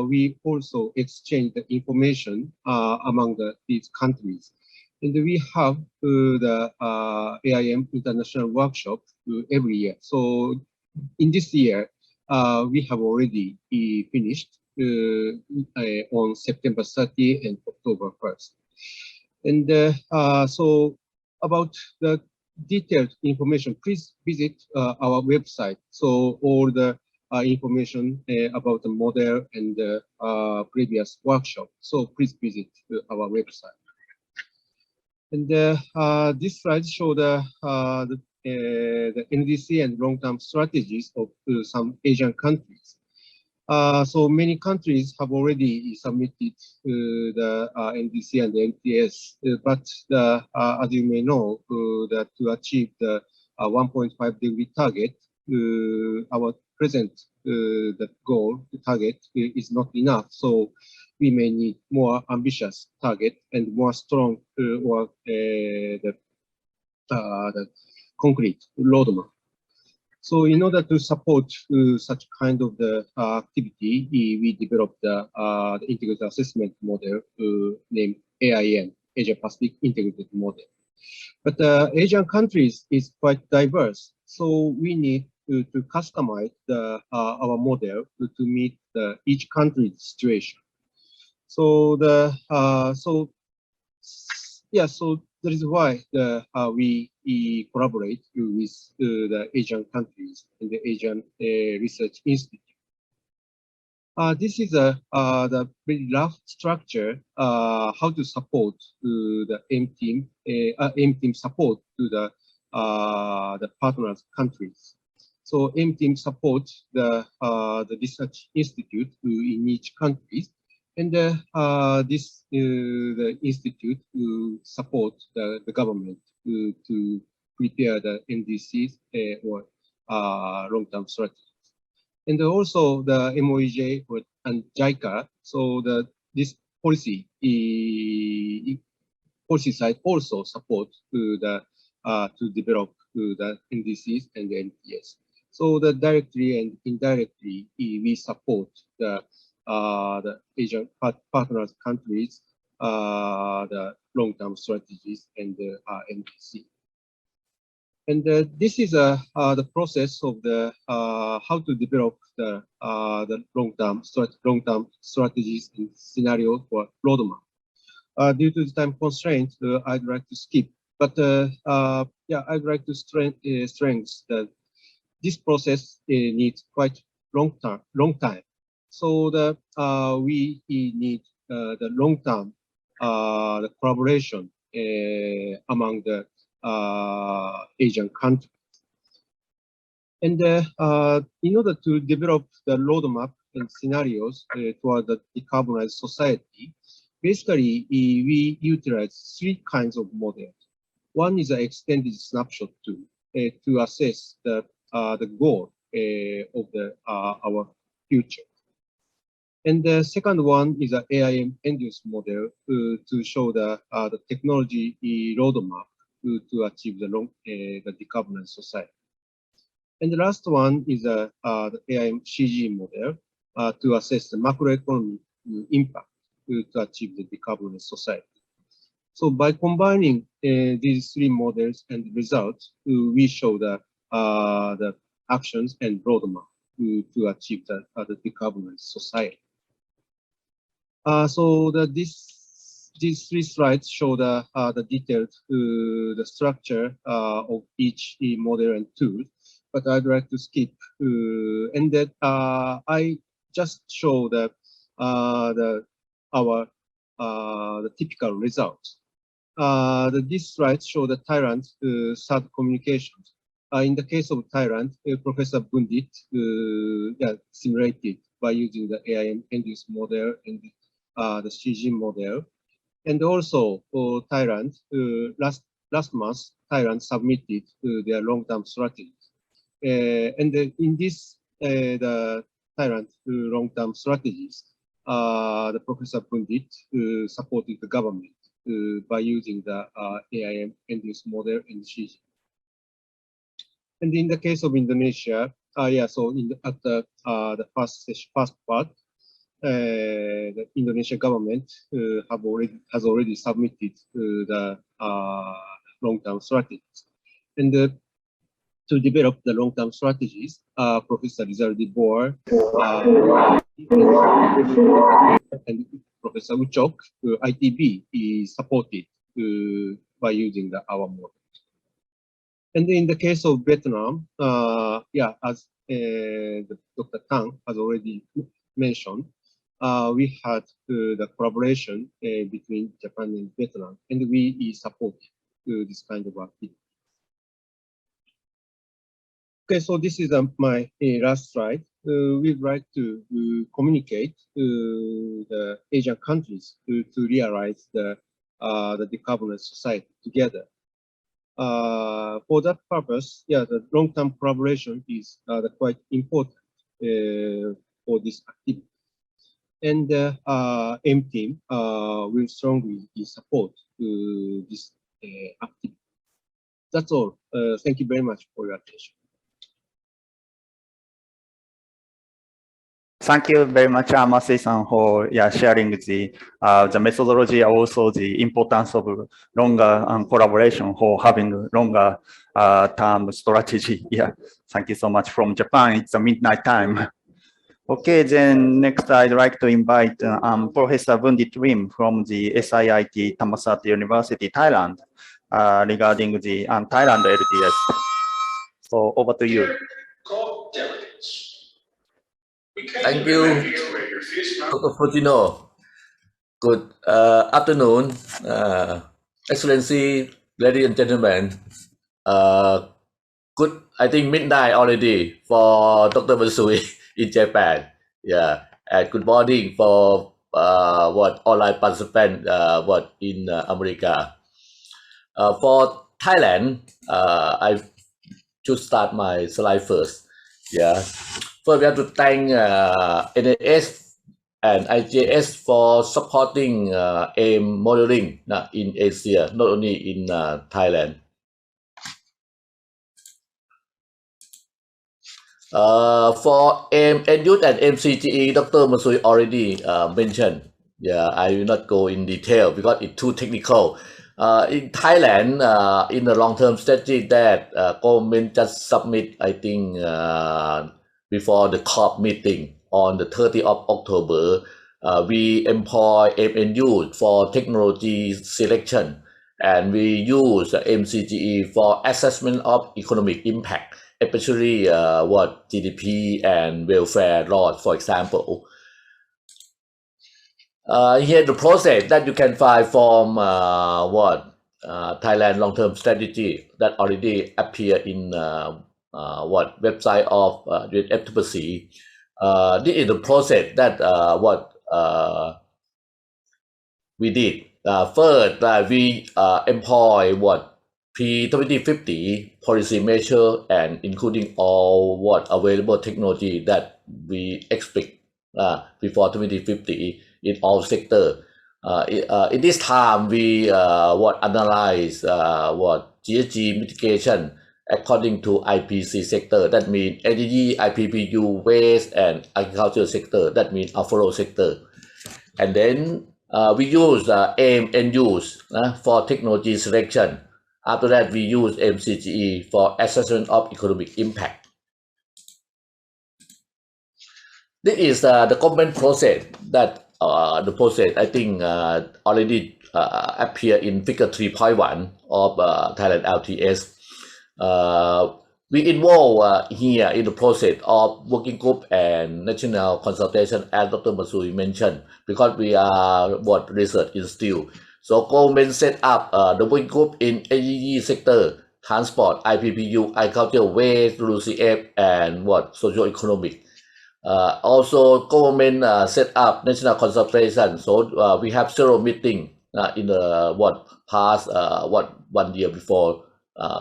we also exchange the information among these countries. And we have the AIM International Workshop every year. So in this year, we have already finished on September 30 and October 1st. And so about the detailed information, please visit our website. So all the information about the model and the previous workshop. So please visit our website. And this slide shows the NDC and long-term strategies of some Asian countries. So many countries have already submitted the NDC and the NTS, but as you may know, that to achieve the 1.5 degree target, our present the goal, the target is not enough. So we may need more ambitious target and more strong or the concrete roadmap. So in order to support such kind of the activity, we developed the integrated assessment model named AIM, Asia Pacific Integrated Model. But Asian countries is quite diverse, so we need to customize our model to meet each country's situation. So so that is why we collaborate with the Asian countries and the Asian Research Institute. This is the very rough structure how to support the AIM team support to the partners countries. So AIM team supports the research institute in each country, and this the institute support the government to prepare the NDCs or long-term strategies. And also the MOEJ and JICA, so this policy side also support to develop the NDCs and the NTS. So directly and indirectly we support the the Asian partners countries, the long-term strategies and the NDC. And this is the process of the how to develop the long-term strategies and scenarios for roadmap. Due to the time constraints, I'd like to skip. But yeah, I'd like to strengthen that this process needs quite long time. So the we need the long-term the collaboration among the Asian countries. And in order to develop the roadmap and scenarios toward the decarbonized society, basically we utilize three kinds of models. One is an extended snapshot tool to assess the goal of the our future. And the second one is an AIM end-use model to show the technology roadmap to achieve the decarbonized society. And the last one is the AIM CG model to assess the macroeconomic impact to achieve the decarbonized society. So by combining these three models and results, we show the actions and roadmap to achieve the decarbonized society. So these three slides show the detailed the structure of each model and tool, but I'd like to skip and that I just show the typical results. These slides show the Thailand SAD communications. In the case of Thailand, Professor Bundit simulated by using the AIM end-use model and the CG model. And also for Thailand, last month, Thailand submitted their long-term strategy. And in this, the Thailand long-term strategies, the Professor Pundit supported the government by using the AIM end-use model and CG. And in the case of Indonesia, so at the first part, the Indonesian government has already submitted the long-term strategies. And to develop the long-term strategies, Professor Rizaldi Boer and Professor Uchok, ITB, is supported by using our model. And in the case of Vietnam, as Dr. Tang has already mentioned, we had the collaboration between Japan and Vietnam, and we support this kind of activity. Okay, so this is my last slide. We'd like to communicate the Asian countries to realize the decarbonized society together. For that purpose, the long-term collaboration is quite important for this activity. And the AIM team will strongly support this activity. That's all. Thank you very much for your attention. Thank you very much, Masai-san, for sharing the methodology, also the importance of longer collaboration for having longer term strategy. Thank you so much from Japan. It's a midnight time. Okay, then next I'd like to invite Professor Bundit Rim from the SIIT Thammasat University, Thailand, regarding the Thailand LTS. So over to you. Thank you, Dr. Fortino. Good afternoon, Excellency, ladies and gentlemen. Good, I think midnight already for Dr. Matsui in Japan. And good morning for online participant in America. For Thailand, I should start my slide first. First, we have to thank Ndcs and IJS for supporting AIM modeling in Asia, not only in Thailand. For MOEJ and MCGE, Dr. Masui already mentioned. Yeah, I will not go in detail because it's too technical. In Thailand, in the long-term strategy that government just submit, I think, before the COP meeting on the 30th of October, we employ MNU for technology selection, and we use MCGE for assessment of economic impact, especially what GDP and welfare laws, for example. Here the process that you can find from Thailand long-term strategy that already appear in website of UNFCCC. This is the process that we did. First, we employ pre-2050 policy measure and including all available technology that we expect before 2050 in all sectors. In this time, we analyze GHG mitigation according to IPC sector. That means energy, IPPU, waste, and agriculture sector. That means afro sector. And then we use aim and use for technology selection. After that, we use MCGE for assessment of economic impact. This is the government process that the process I think already appear in figure 3.1 of Thailand LTS. We involve here in the process of working group and national consultation, as Dr. Masui mentioned, because we are research institute. So government set up the working group in energy sector, transport, IPPU, agriculture, waste, LULUCF, and socio-economic. Also, government set up national consultation. So we have several meetings in the past 1 year before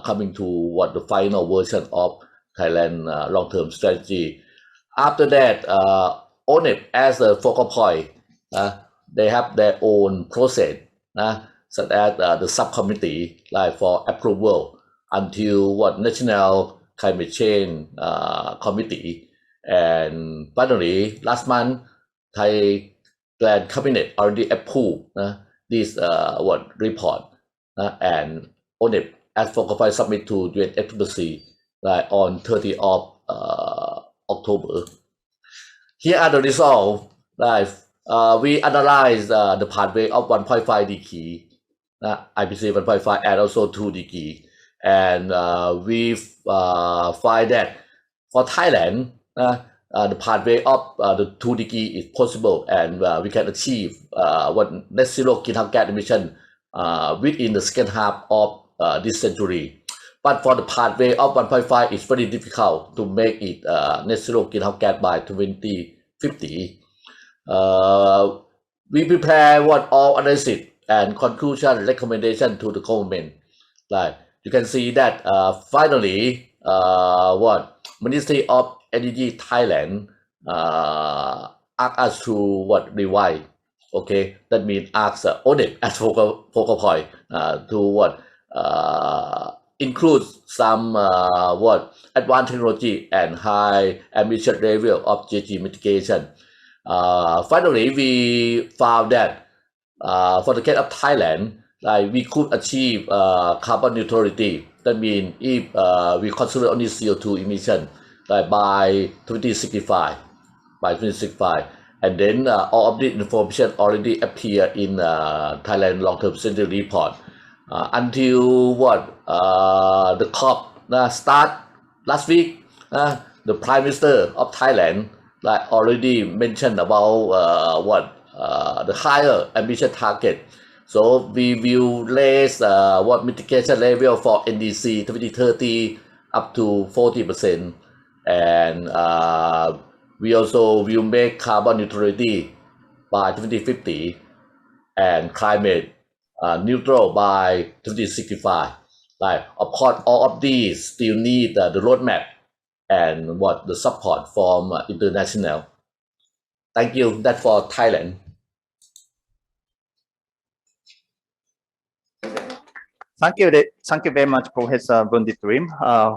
coming to the final version of Thailand long-term strategy. After that, ONEP as a focal point, they have their own process, such as the subcommittee like for approval until national climate change committee. And finally, last month, Thailand cabinet already approved this report, and ONEP as focal point submit to UNFCCC on 30th of October. Here are the results. We analyze the pathway of 1.5 degree, IPC 1.5, and also 2 degree, and we find that for Thailand, the pathway of the 2 degree is possible, and we can achieve net zero greenhouse gas emission within the second half of this century. But for the pathway of 1.5, it's very difficult to make it net zero greenhouse gas by 2050. We prepare all analysis and conclusion recommendation to the government. You can see that finally, Ministry of Energy Thailand asked us to revise. Okay, that means ask ONEP as focal point to include some advanced technology and high emission level of GHG mitigation. Finally, we found that for the case of Thailand, we could achieve carbon neutrality. That means if we consider only CO2 emission by 2065, and then all of the information already appear in Thailand long-term strategy report. Until the COP start last week, the Prime Minister of Thailand already mentioned about the higher ambition target. So we will raise mitigation level for NDC 2030 up to 40%, and we also will make carbon neutrality by 2050 and climate neutral by 2065. Of course, all of these still need the roadmap and the support from international. Thank you. That's for Thailand. Thank you very much, Professor Bunditrim,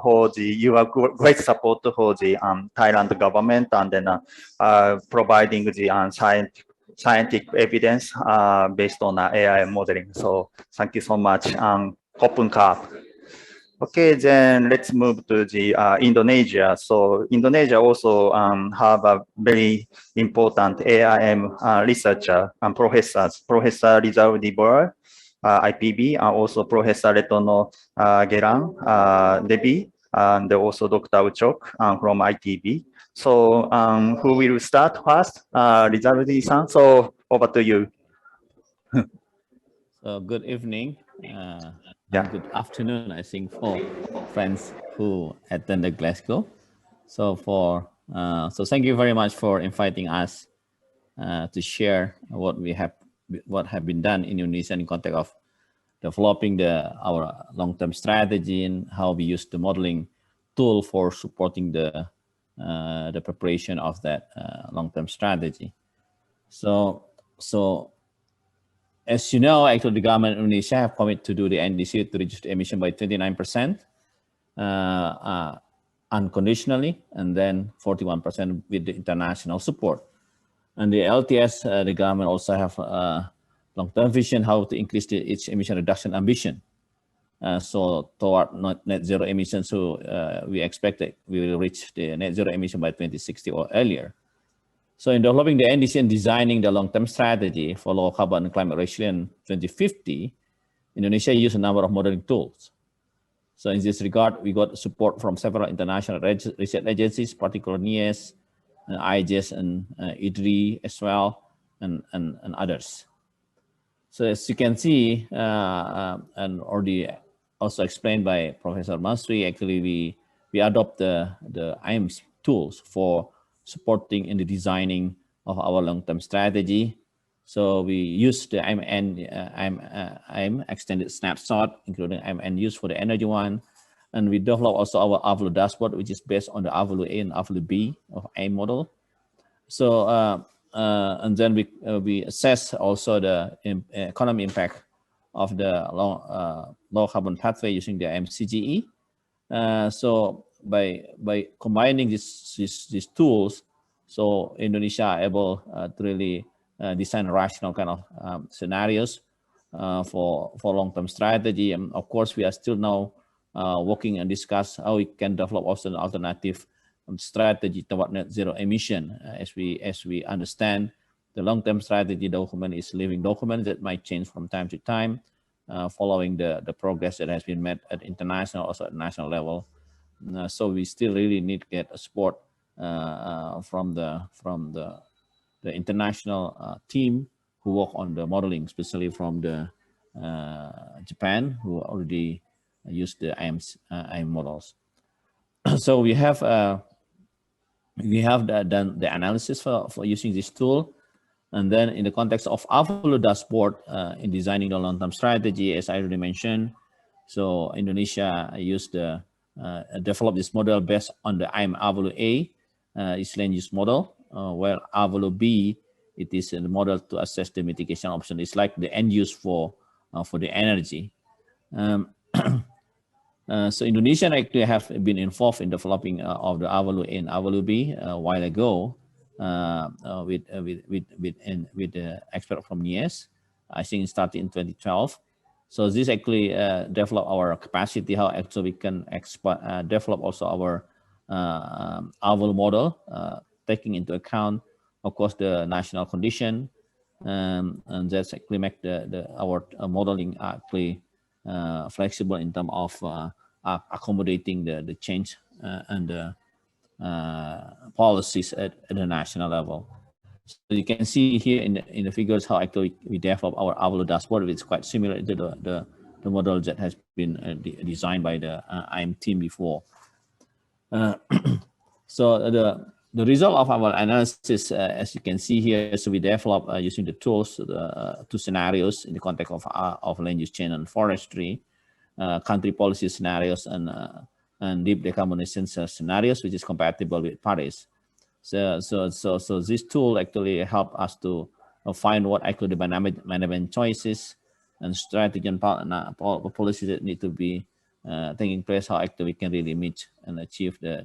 for your great support for the Thailand government and then providing the scientific evidence based on AI modeling. So thank you so much. Open Cup. Okay, then let's move to the Indonesia. So Indonesia also have a very important AIM researcher and professors, Professor Rizal Dibor, IPB, and also Professor Retono Gerang, Debi, and also Dr. Uchok from ITB. So who will start first? Rizal Di-san, so over to you. So good evening. Yeah. Good afternoon, I think, for friends who attended Glasgow. So thank you very much for inviting us to share what have been done in Indonesia in context of developing our long-term strategy and how we use the modeling tool for supporting the preparation of that long-term strategy. So as you know, actually, the government of Indonesia have committed to do the NDC to reduce the emission by 29% unconditionally, and then 41% with the international support. And the LTS, the government also have a long-term vision how to increase its emission reduction ambition. So toward net zero emissions, so we expect that we will reach the net zero emission by 2060 or earlier. So in developing the NDC and designing the long-term strategy for low carbon and climate resilient 2050, Indonesia used a number of modeling tools. So in this regard, we got support from several international research agencies, particularly Ndcs, IJS, and IDRI as well, and others. So as you can see, and already also explained by Professor Masri, actually we adopt the IAMS tools for supporting in the designing of our long-term strategy. So we use the IM extended snapshot, including IMN used for the energy one. And we develop also our AVLO dashboard, which is based on the AVLO A and AVLO B of IM model. So, and then we assess also the economic impact of the low carbon pathway using the MCGE. So by combining these tools, so Indonesia are able to really design rational kind of scenarios for long-term strategy. And of course, we are still now working and discuss how we can develop also an alternative strategy toward net zero emission. As we understand, the long-term strategy document is a living document that might change from time to time, following the progress that has been made at international, also at national level. So we still really need to get support from the international team who work on the modeling, especially from the Japan, who already use the IM models. So we have done the analysis for using this tool. And then in the context of AVLO dashboard in designing the long-term strategy, as I already mentioned, so Indonesia used the develop this model based on the IM AVLO A, is land use model, where AVLO B, it is a model to assess the mitigation option. It's like the end use for the energy. So Indonesia actually have been involved in developing of the AVLO A and AVLO B a while ago with the expert from Ndcs. I think it started in 2012. So this actually develop our capacity, how actually we can develop also our AVLO model, taking into account, of course, the national condition, and that's actually make our modeling actually flexible in terms of accommodating the change and the policies at the national level. So you can see here in the figures how actually we develop our AVLO dashboard, which is quite similar to the model that has been designed by the IM team before. So the result of our analysis, as you can see here, so we develop using the tools, two scenarios in the context of land use change and forestry, country policy scenarios, and deep decarbonization scenarios, which is compatible with Paris. So this tool actually help us to find what actually the management choices and strategy and policy that need to be taking place, how actually we can really meet and achieve the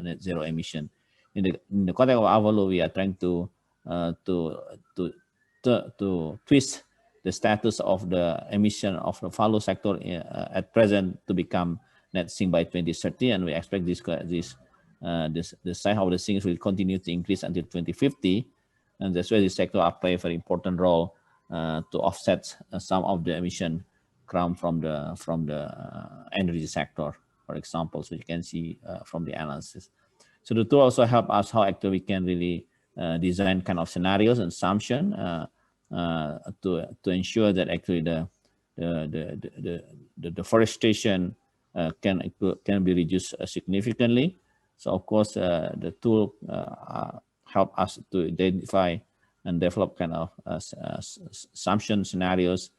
net zero emission. In the context of Avalu, we are trying to twist the status of the emission of the Falu sector at present to become net sink by 2030, and we expect the size of the sinks will continue to increase until 2050, and that's why this sector will play a very important role to offset some of the emission come from the energy sector, for example. So you can see from the analysis. So the tool also help us how actually we can really design kind of scenarios and assumption to ensure that actually the deforestation can be reduced significantly. So of course the tool help us to identify and develop kind of assumption scenarios.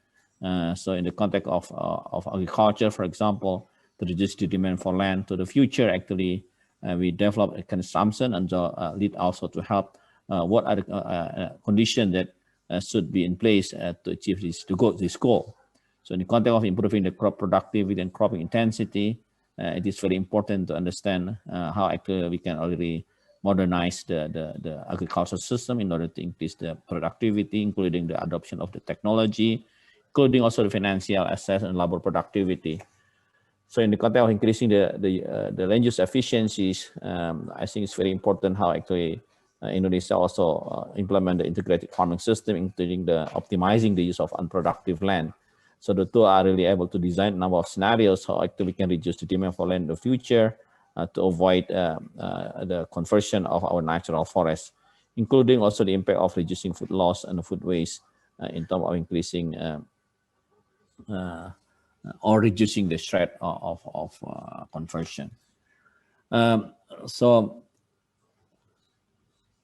So in the context of agriculture, for example, to reduce the demand for land to the future, actually we develop a consumption and lead also to help what are the conditions that should be in place to achieve this goal. So in the context of improving the crop productivity and cropping intensity, it is very important to understand how actually we can already modernize the agricultural system in order to increase the productivity, including the adoption of the technology, including also the financial assets and labor productivity. So in the context of increasing the land use efficiencies, I think it's very important how actually Indonesia also implement the integrated farming system, including the optimizing the use of unproductive land. So the two are really able to design a number of scenarios how actually we can reduce the demand for land in the future to avoid the conversion of our natural forests, including also the impact of reducing food loss and food waste in terms of increasing or reducing the threat of conversion. So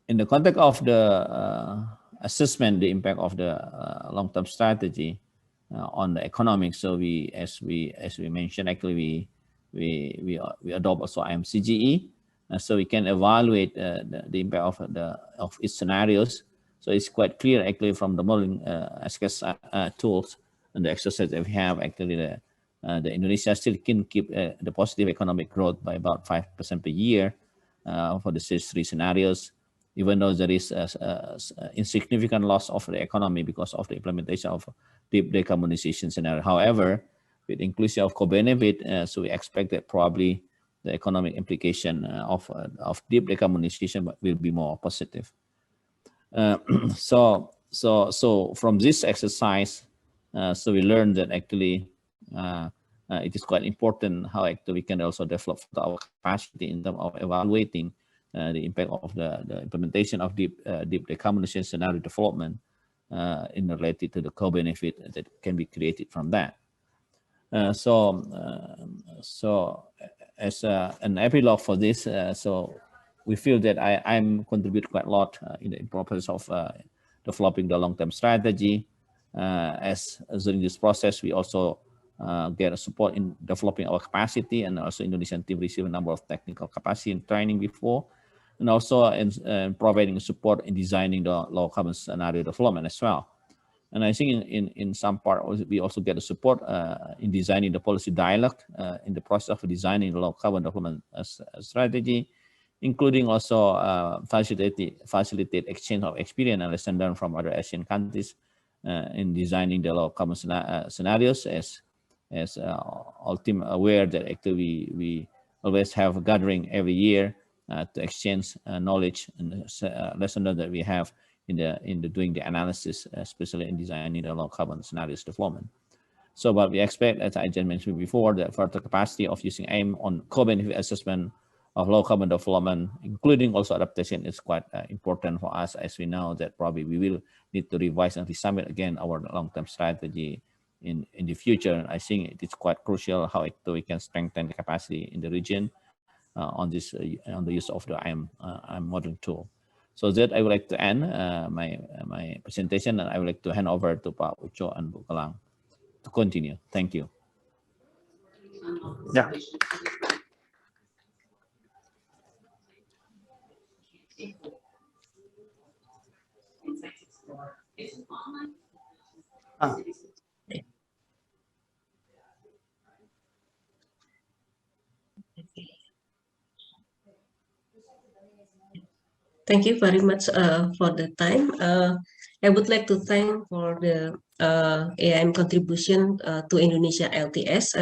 in the context of the assessment, the impact of the long-term strategy on the economic, so as we mentioned, actually we adopt also IMCGE, so we can evaluate the impact of its scenarios. So it's quite clear actually from the modeling tools and the exercise that we have, actually the Indonesia still can keep the positive economic growth by about 5% per year for the three scenarios, even though there is a insignificant loss of the economy because of the implementation of deep decarbonization scenario. However, with inclusion of co-benefit, so we expect that probably the economic implication of deep decarbonization will be more positive. So from this exercise, so we learned that actually it is quite important how actually we can also develop our capacity in terms of evaluating the impact of the implementation of deep decarbonization scenario development in related to the co-benefit that can be created from that. So as an epilogue for this, so we feel that I'm contribute quite a lot in the process of developing the long-term strategy. As during this process, we also get support in developing our capacity, and also Indonesian team receive a number of technical capacity and training before, and also in providing support in designing the low carbon scenario development as well. And I think in some part we also get the support in designing the policy dialogue in the process of designing the low carbon development strategy, including also facilitate exchange of experience and lesson learned from other Asian countries in designing the low carbon scenarios, as ultimately aware that actually we always have a gathering every year to exchange knowledge and lesson learned that we have in the doing the analysis, especially in designing the low carbon scenarios development. So what we expect, as I just mentioned before, that further capacity of using AIM on co-benefit assessment of low carbon development, including also adaptation, is quite important for us, as we know that probably we will need to revise and resubmit again our long-term strategy in the future. I think it is quite crucial how we can strengthen the capacity in the region on the use of the IM modeling tool. So that I would like to end my presentation, and I would like to hand over to Pak Ucho and Bu Kelang to continue. Thank you. Yeah. Thank you very much for the time. I would like to thank for the AIM contribution to Indonesia LTS.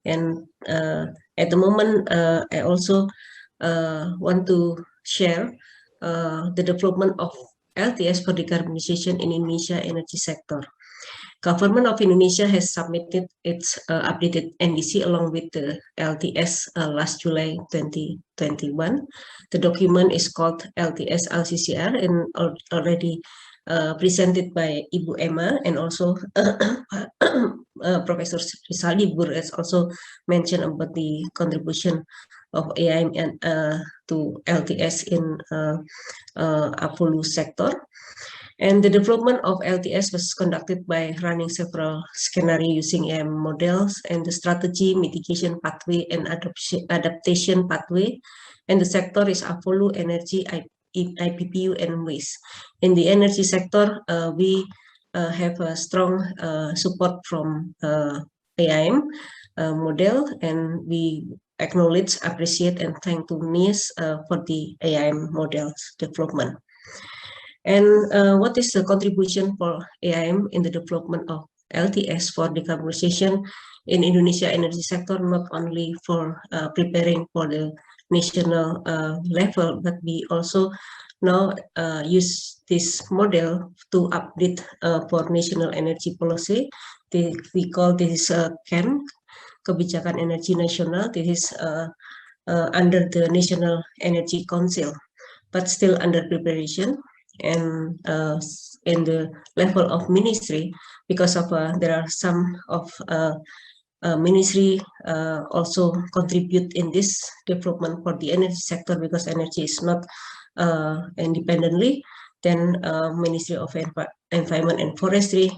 And at the moment, I also want to share the development of LTS for decarbonization in Indonesia energy sector. Government of Indonesia has submitted its updated NDC along with the LTS last July 2021. The document is called LTS LCCR and already presented by Ibu Emma, and also Professor Rizaldi has also mentioned about the contribution of AIM and to LTS in Apollo sector. And the development of LTS was conducted by running several scenarios using AM models and the strategy, mitigation pathway, and adaptation pathway. And the sector is Apollo, energy, IPPU, and waste. In the energy sector, we have a strong support from AIM model, and we acknowledge, appreciate, and thank to NIS for the AIM models development. And what is the contribution for AIM in the development of LTS for decarbonization in Indonesia energy sector, not only for preparing for the national level, but we also now use this model to update for national energy policy. We call this CAN, Kebijakan Energi Nasional. This is under the National Energy Council, but still under preparation. And in the level of ministry, because of there are some of ministry also contribute in this development for the energy sector, because energy is not independently. Then Ministry of Environment and Forestry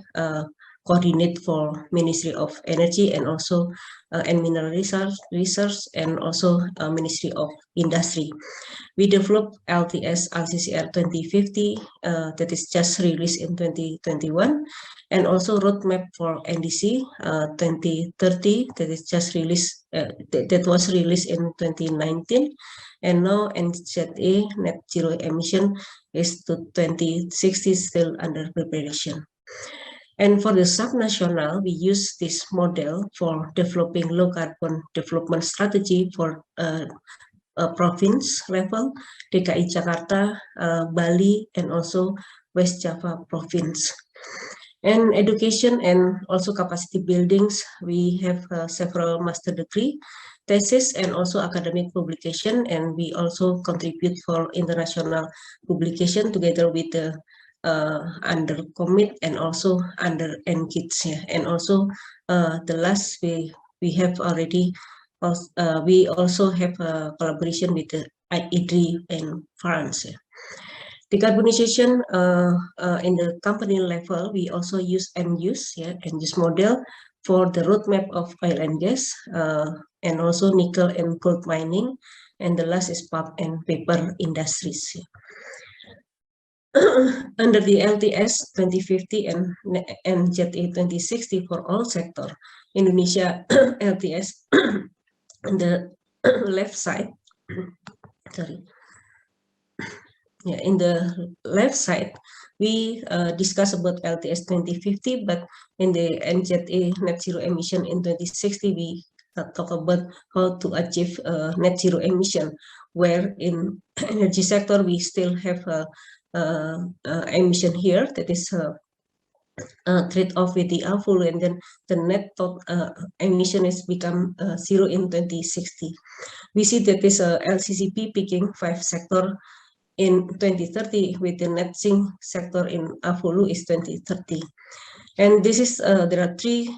coordinate for Ministry of Energy, and also and Mineral Research, and also Ministry of Industry. We developed LTS LCCR 2050 that is just released in 2021, and also roadmap for NDC 2030 that is just released that was released in 2019, and now NZE net zero emission is to 2060, still under preparation. And for the subnational, we use this model for developing low carbon development strategy for province level, DKI Jakarta, Bali, and also West Java province. And education and also capacity buildings, we have several master degree thesis and also academic publication, and we also contribute for international publication together with the under commit and also under engage. And also the last we have already we also have a collaboration with the IED in France. Decarbonization in the company level, we also use end-use model for the roadmap of oil and gas, and also nickel and gold mining, and the last is pulp and paper industries. Under the LTS 2050 and NZE 2060 for all sector, Indonesia LTS on the left side, sorry. Yeah, in the left side, we discuss about LTS 2050, but in the NZE net zero emission in 2060, we talk about how to achieve net zero emission, where in energy sector, we still have emission here, that is trade-off with the AFUL, and then the net emission is become zero in 2060. We see that this LCCP picking 5 sector in 2030, with the net zinc sector in AFULU is 2030. And this is there are 3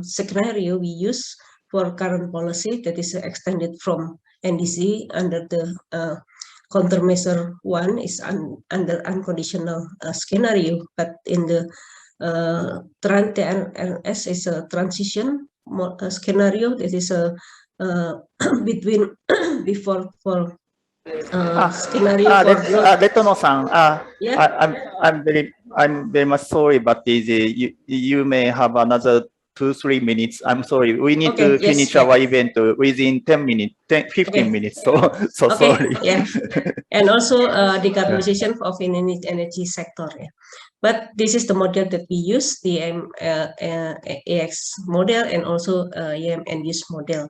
scenario we use for current policy, that is extended from NDC under the countermeasure 1 is under unconditional scenario, but in the TNS is a transition scenario, that is a between before for scenario for Letono-san, yeah. I'm very much sorry, but you may have another 2-3 minutes. I'm sorry. We need Okay, to yes, finish yeah. our event within 10 minutes, 15 Okay. minutes. So Okay, sorry. yeah. And also decarbonization of energy sector. Yeah. But this is the model that we use, the AX model and also EM end use model.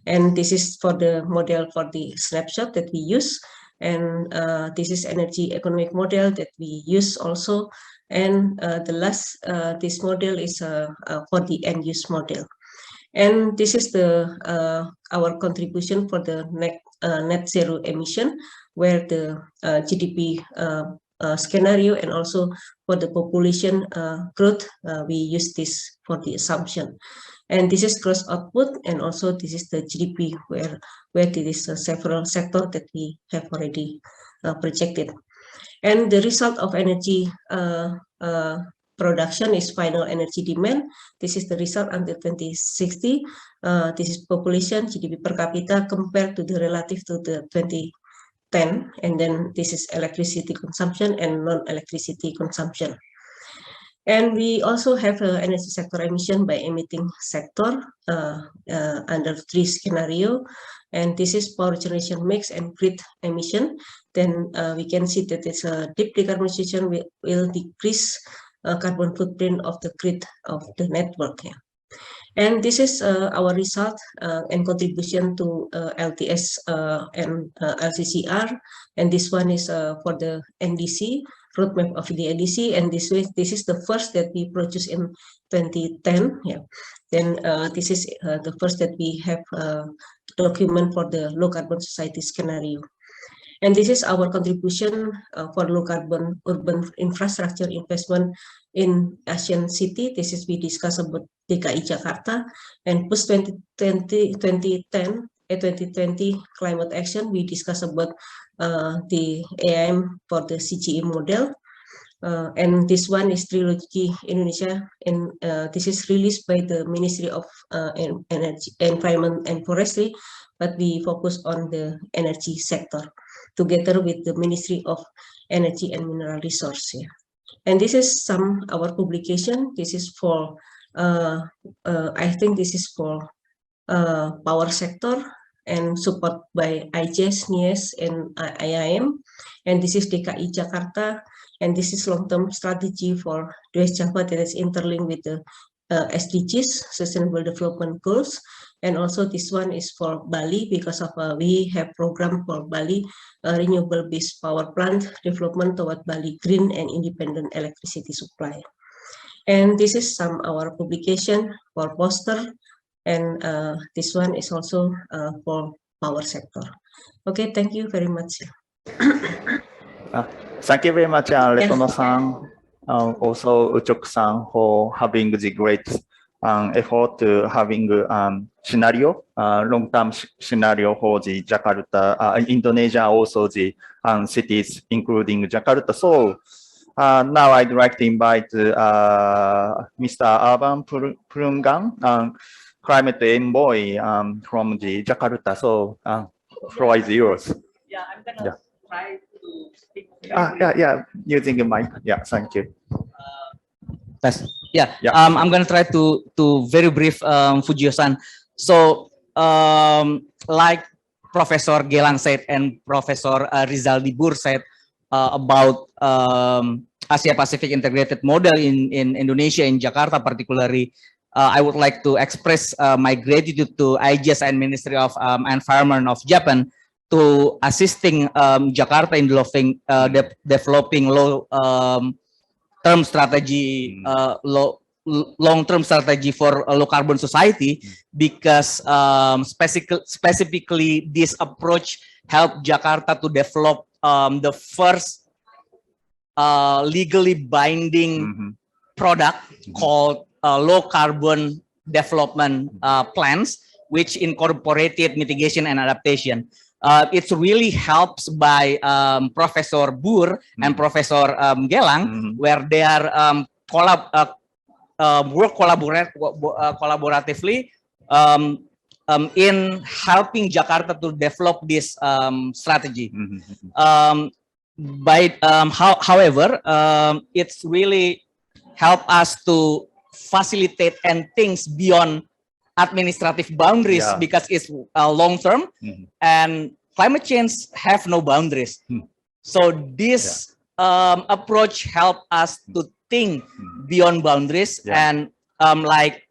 And this is for the model for the snapshot that we use. And this is energy economic model that we use also. And the last, this model is for the end use model. And this is the our contribution for the net zero emission, where the GDP scenario and also for the population growth, we use this for the assumption. And this is gross output, and also this is the GDP, where there is several sectors that we have already projected. And the result of energy production is final energy demand. This is the result until 2060. This is population, GDP per capita compared to the relative to the 2010. And then this is electricity consumption and non-electricity consumption. And we also have energy sector emission by emitting sector under 3 scenario. And this is power generation mix and grid emission. Then we can see that it's a deep decarbonization will decrease carbon footprint of the grid of the network. Yeah. And this is our result and contribution to LTS and LCCR. And this one is for the NDC, roadmap of the NDC. And this is the first that we produced in 2010. Yeah. Then this is the first that we have document for the low carbon society scenario. And this is our contribution for low carbon urban infrastructure investment in Asian city. This is we discuss about DKI Jakarta, and post 2020 climate action. We discuss about the AIM for the CGE model. And this one is Trilogy Indonesia, and this is released by the Ministry of Energy, Environment and Forestry, but we focus on the energy sector together with the Ministry of Energy and Mineral Resource. Yeah. And this is some our publication. This is for I think this is for power sector and support by IJS, NIES, and IIM. And this is DKI Jakarta. And this is long-term strategy for West Java that is interlinked with the SDGs, Sustainable Development Goals. And also this one is for Bali because of we have program for Bali renewable-based power plant development toward Bali green and independent electricity supply. And this is some our publication for poster, and this one is also for power sector. Okay, thank you very much. Thank you very much, Retono-san, also Uchok-san, for having the great effort to having scenario, long-term scenario for the Jakarta, Indonesia, also the cities, including Jakarta. So now I'd like to invite Mr. Urban Purungan, climate envoy from the Jakarta. So floor is yours. Yeah, I'm gonna try to speak. Yeah, using the mic. Yeah, thank you. Yeah. I'm gonna try to very brief, Fujio-san. So like Professor Gelang said and Professor Rizaldi Bur said about Asia Pacific integrated model in Indonesia, in Jakarta particularly, I would like to express my gratitude to IJS and Ministry of Environment of Japan to assisting Jakarta in developing long-term strategy, long-term strategy for a low carbon society, because specifically this approach helped Jakarta to develop the first legally binding product called low carbon development plans, which incorporated mitigation and adaptation. It really helps by Professor Bur and Professor Gelang, where they are work collaboratively in helping Jakarta to develop this strategy. However, it's really help us to facilitate and things beyond administrative boundaries because it's long term and climate change have no boundaries. So this approach help us to think beyond boundaries and like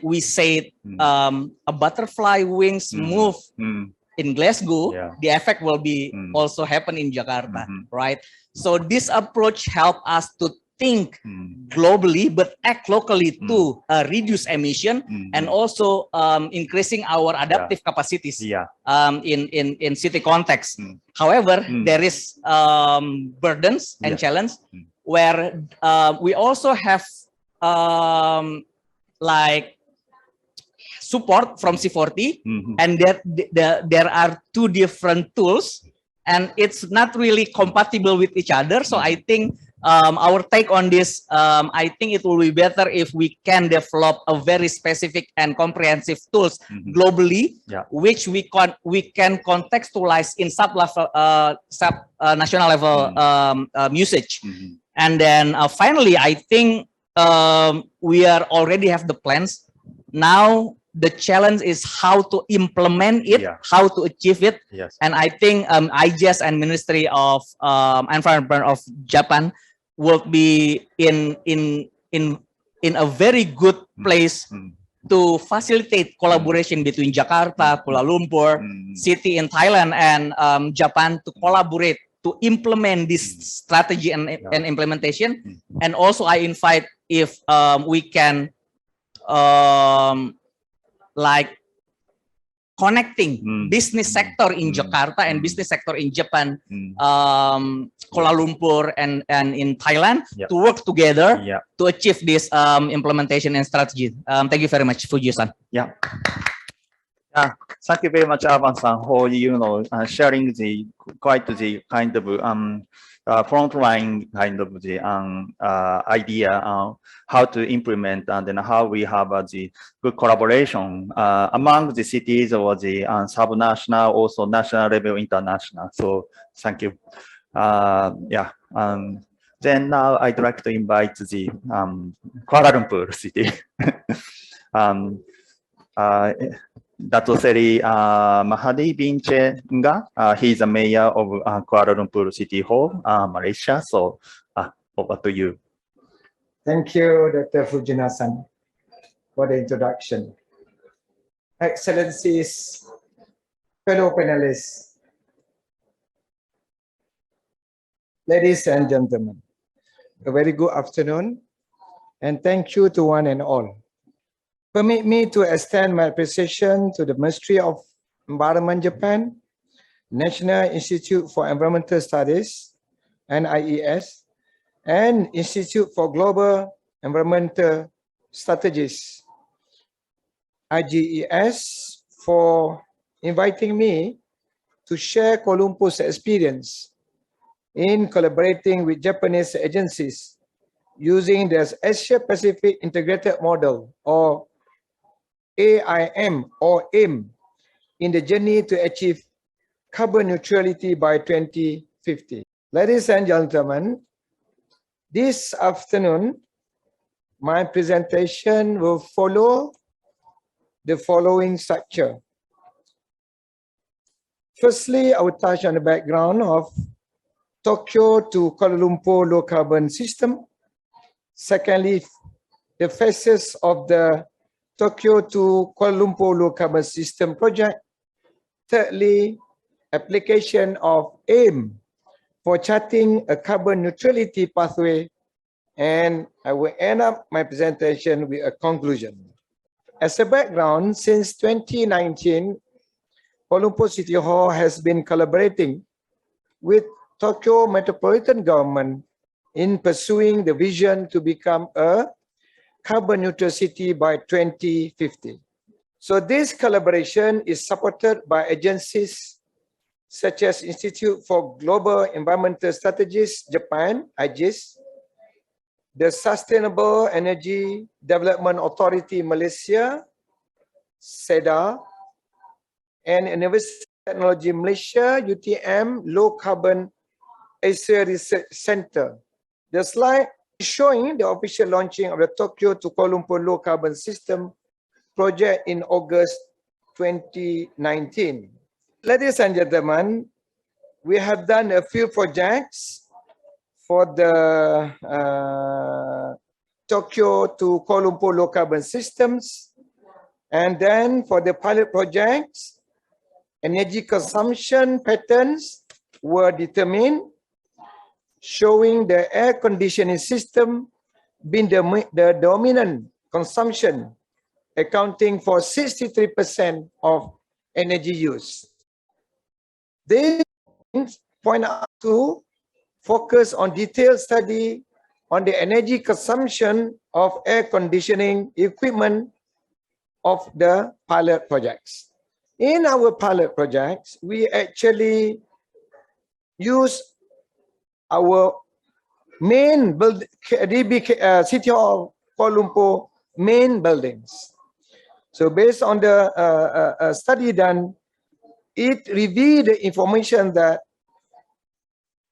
we said, a butterfly wings move in Glasgow, the effect will be also happen in Jakarta, right? So this approach help us to think globally but act locally to reduce emission and also increasing our adaptive capacities in city context. However, there is burdens and challenge where we also have like support from C40 and there are two different tools and it's not really compatible with each other. So I think our take on this, I think it will be better if we can develop a very specific and comprehensive tools globally, which we can contextualize in national level usage. And then finally, I think we already have the plans. Now the challenge is how to implement it, how to achieve it. And I think IGS and Ministry of Environment of Japan will be in a very good place to facilitate collaboration between Jakarta, Kuala Lumpur, city in Thailand, and Japan to collaborate to implement this strategy and implementation. And also I invite if we can like connecting business sector in Jakarta and business sector in Japan, Kuala Lumpur and in Thailand to work together to achieve this implementation and strategy. Thank you very much, Fujisan. Thank you very much, Avan-san, for sharing the quite the kind of frontline kind of the idea on how to implement and then how we have the good collaboration among the cities or the subnational, also national level, international. So thank you. Then now I'd like to invite the Kuala Lumpur city. Dato Seri Mahadi Binche Nga, he's the mayor of Kuala Lumpur City Hall, Malaysia. So over to you. Thank you, Dr. Fujina-san, for the introduction. Excellencies, fellow panelists, ladies and gentlemen, a very good afternoon, and thank you to one and all. Permit me to extend my appreciation to the Ministry of Environment Japan, National Institute for Environmental Studies, NIES, and Institute for Global Environmental Strategies, IGES, for inviting me to share Kuala Lumpur's experience in collaborating with Japanese agencies using the Asia Pacific Integrated Model, or AIM or AIM, in the journey to achieve carbon neutrality by 2050. Ladies and gentlemen, this afternoon, my presentation will follow the following structure. Firstly, I will touch on the background of Tokyo to Kuala Lumpur low carbon system. Secondly, the phases of the Tokyo to Kuala Lumpur low carbon system project. Thirdly, application of AIM for charting a carbon neutrality pathway. And I will end up my presentation with a conclusion. As a background, since 2019, Kuala Lumpur City Hall has been collaborating with Tokyo Metropolitan Government in pursuing the vision to become a carbon neutral city by 2050. So this collaboration is supported by agencies such as Institute for Global Environmental Strategies, Japan, IGES, the Sustainable Energy Development Authority, Malaysia, SEDA, and University of Technology Malaysia, UTM, Low Carbon Asia Research Center. The slide showing the official launching of the Tokyo to Kuala Lumpur low carbon system project in August 2019. Ladies and gentlemen, we have done a few projects for the Tokyo to Kuala Lumpur low carbon systems. And then for the pilot projects, energy consumption patterns were determined, showing the air conditioning system being the dominant consumption, accounting for 63% of energy use. They point out to focus on detailed study on the energy consumption of air conditioning equipment of the pilot projects. In our pilot projects, we actually use our main City of Kuala Lumpur main buildings. So based on the study done, it revealed the information that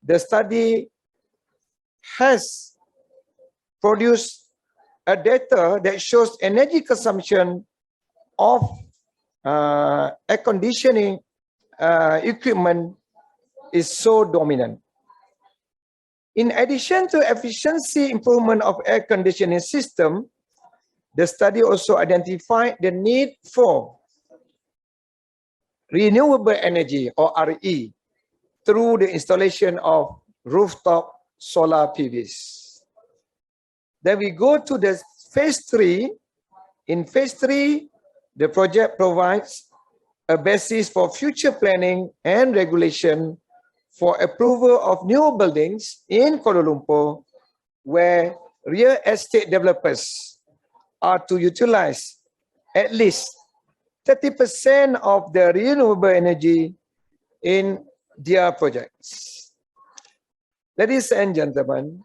the study has produced a data that shows energy consumption of air conditioning equipment is so dominant. In addition to efficiency improvement of air conditioning system, the study also identified the need for renewable energy or RE through the installation of rooftop solar PVs. Then we go to the phase 3. In phase 3, the project provides a basis for future planning and regulation for approval of new buildings in Kuala Lumpur, where real estate developers are to utilize at least 30% of the renewable energy in their projects. Ladies and gentlemen,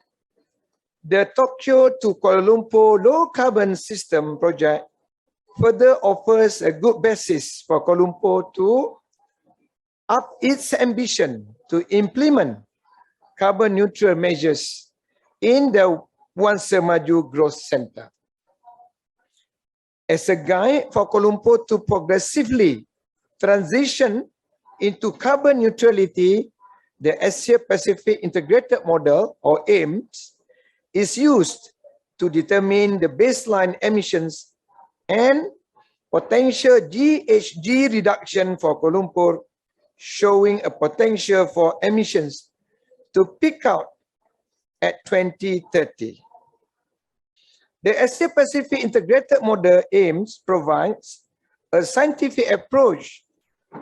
the Tokyo to Kuala Lumpur low carbon system project further offers a good basis for Kuala Lumpur to up its ambition to implement carbon neutral measures in the Wan Semaju Growth Center. As a guide for Kuala Lumpur to progressively transition into carbon neutrality, the Asia Pacific Integrated Model, or AIMS, is used to determine the baseline emissions and potential GHG reduction for Kuala Lumpur, showing a potential for emissions to peak out at 2030. The Asia Pacific Integrated Model AIMS provides a scientific approach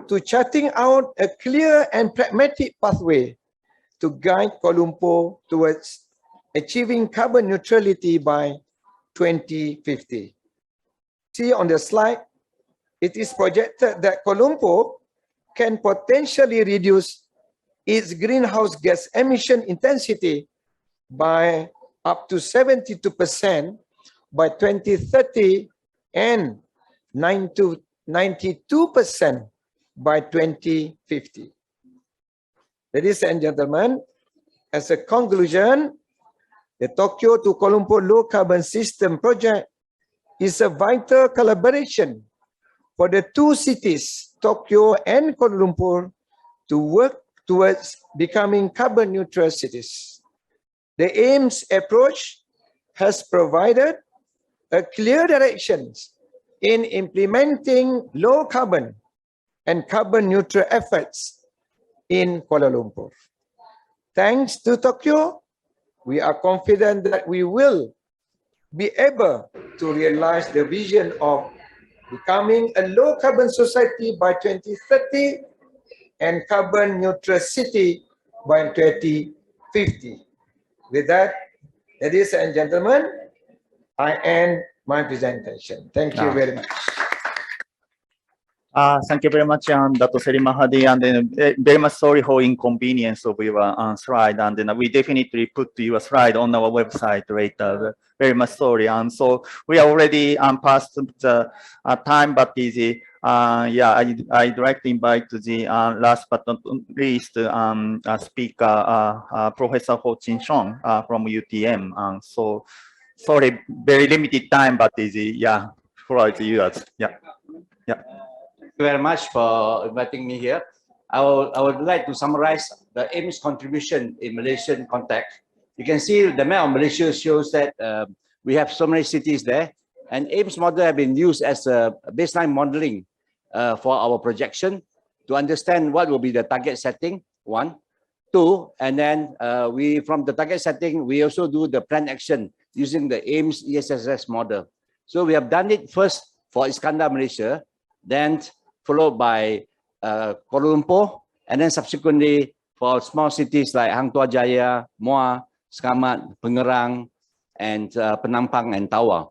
to charting out a clear and pragmatic pathway to guide Kuala Lumpur towards achieving carbon neutrality by 2050. See on the slide, it is projected that Kuala Lumpur can potentially reduce its greenhouse gas emission intensity by up to 72% by 2030 and 92% by 2050. Ladies and gentlemen, as a conclusion, the Tokyo to Kuala Lumpur low carbon system project is a vital collaboration for the two cities, Tokyo and Kuala Lumpur, to work towards becoming carbon neutral cities. The AIMS approach has provided a clear direction in implementing low carbon and carbon neutral efforts in Kuala Lumpur. Thanks to Tokyo, we are confident that we will be able to realize the vision of becoming a low carbon society by 2030 and carbon neutral city by 2050. With that, ladies and gentlemen, I end my presentation. Thank you very much. Thank you very much, Dr. Seri Mahadi, and very much sorry for inconvenience of your slide, and then we definitely put your slide on our website later. Very much sorry, and so we are already past the time, but Yeah, I'd like to invite the last but not least speaker, Professor Ho Chin Shong from UTM. So sorry, very limited time, but yeah, floor is yours. Yeah, yeah. Thank you very much for inviting me here. I would like to summarize the AIMS contribution in Malaysian context. You can see the map of Malaysia shows that we have so many cities there, and AIMS model have been used as a baseline modeling for our projection to understand what will be the target setting, 1. 2, and then from the target setting, we also do the plan action using the AIMS ESSS model. So we have done it first for Iskandar, Malaysia, then followed by Kuala Lumpur, and then subsequently for small cities like Hang Tuah Jaya, Muar, Sekamat, Pengerang, and Penampang and Tawau.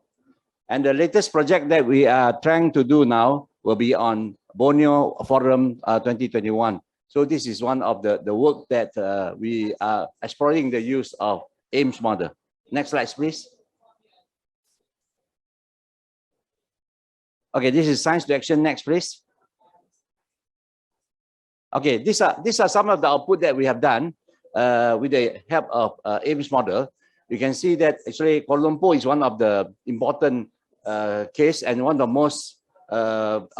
And the latest project that we are trying to do now will be on Borneo Forum 2021. So this is one of the work that we are exploring the use of AIMS model. Next slide, please. Okay, this is science to action. Next, please. Okay, these are some of the output that we have done with the help of AIMS model. You can see that actually Kuala Lumpur is one of the important case and one of the most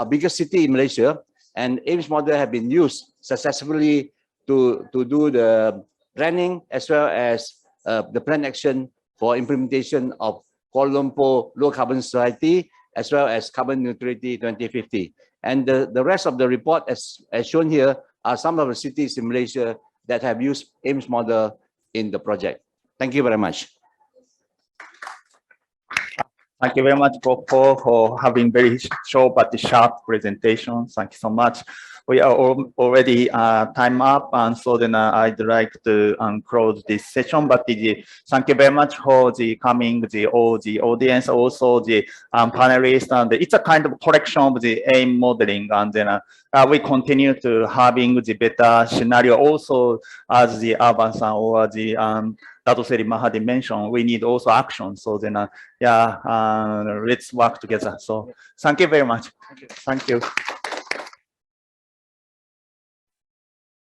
biggest city in Malaysia. And AIMS model have been used successfully to do the planning as well as the plan action for implementation of Kuala Lumpur low carbon society as well as carbon neutrality 2050. And the rest of the report as shown here are some of the cities in Malaysia that have used AIMS model in the project. Thank you very much. Thank you very much, Prof, for having very short but sharp presentation. Thank you so much. We are already time up, and so then I'd like to close this session. But thank you very much for the coming, all the audience, also the panelists, and it's a kind of collection of the AIM modeling, and then we continue to having the better scenario. Also, as the Urban-san or the Dato Seri Mahadi mentioned, we need also action. So then, yeah, let's work together. So thank you very much. Thank you.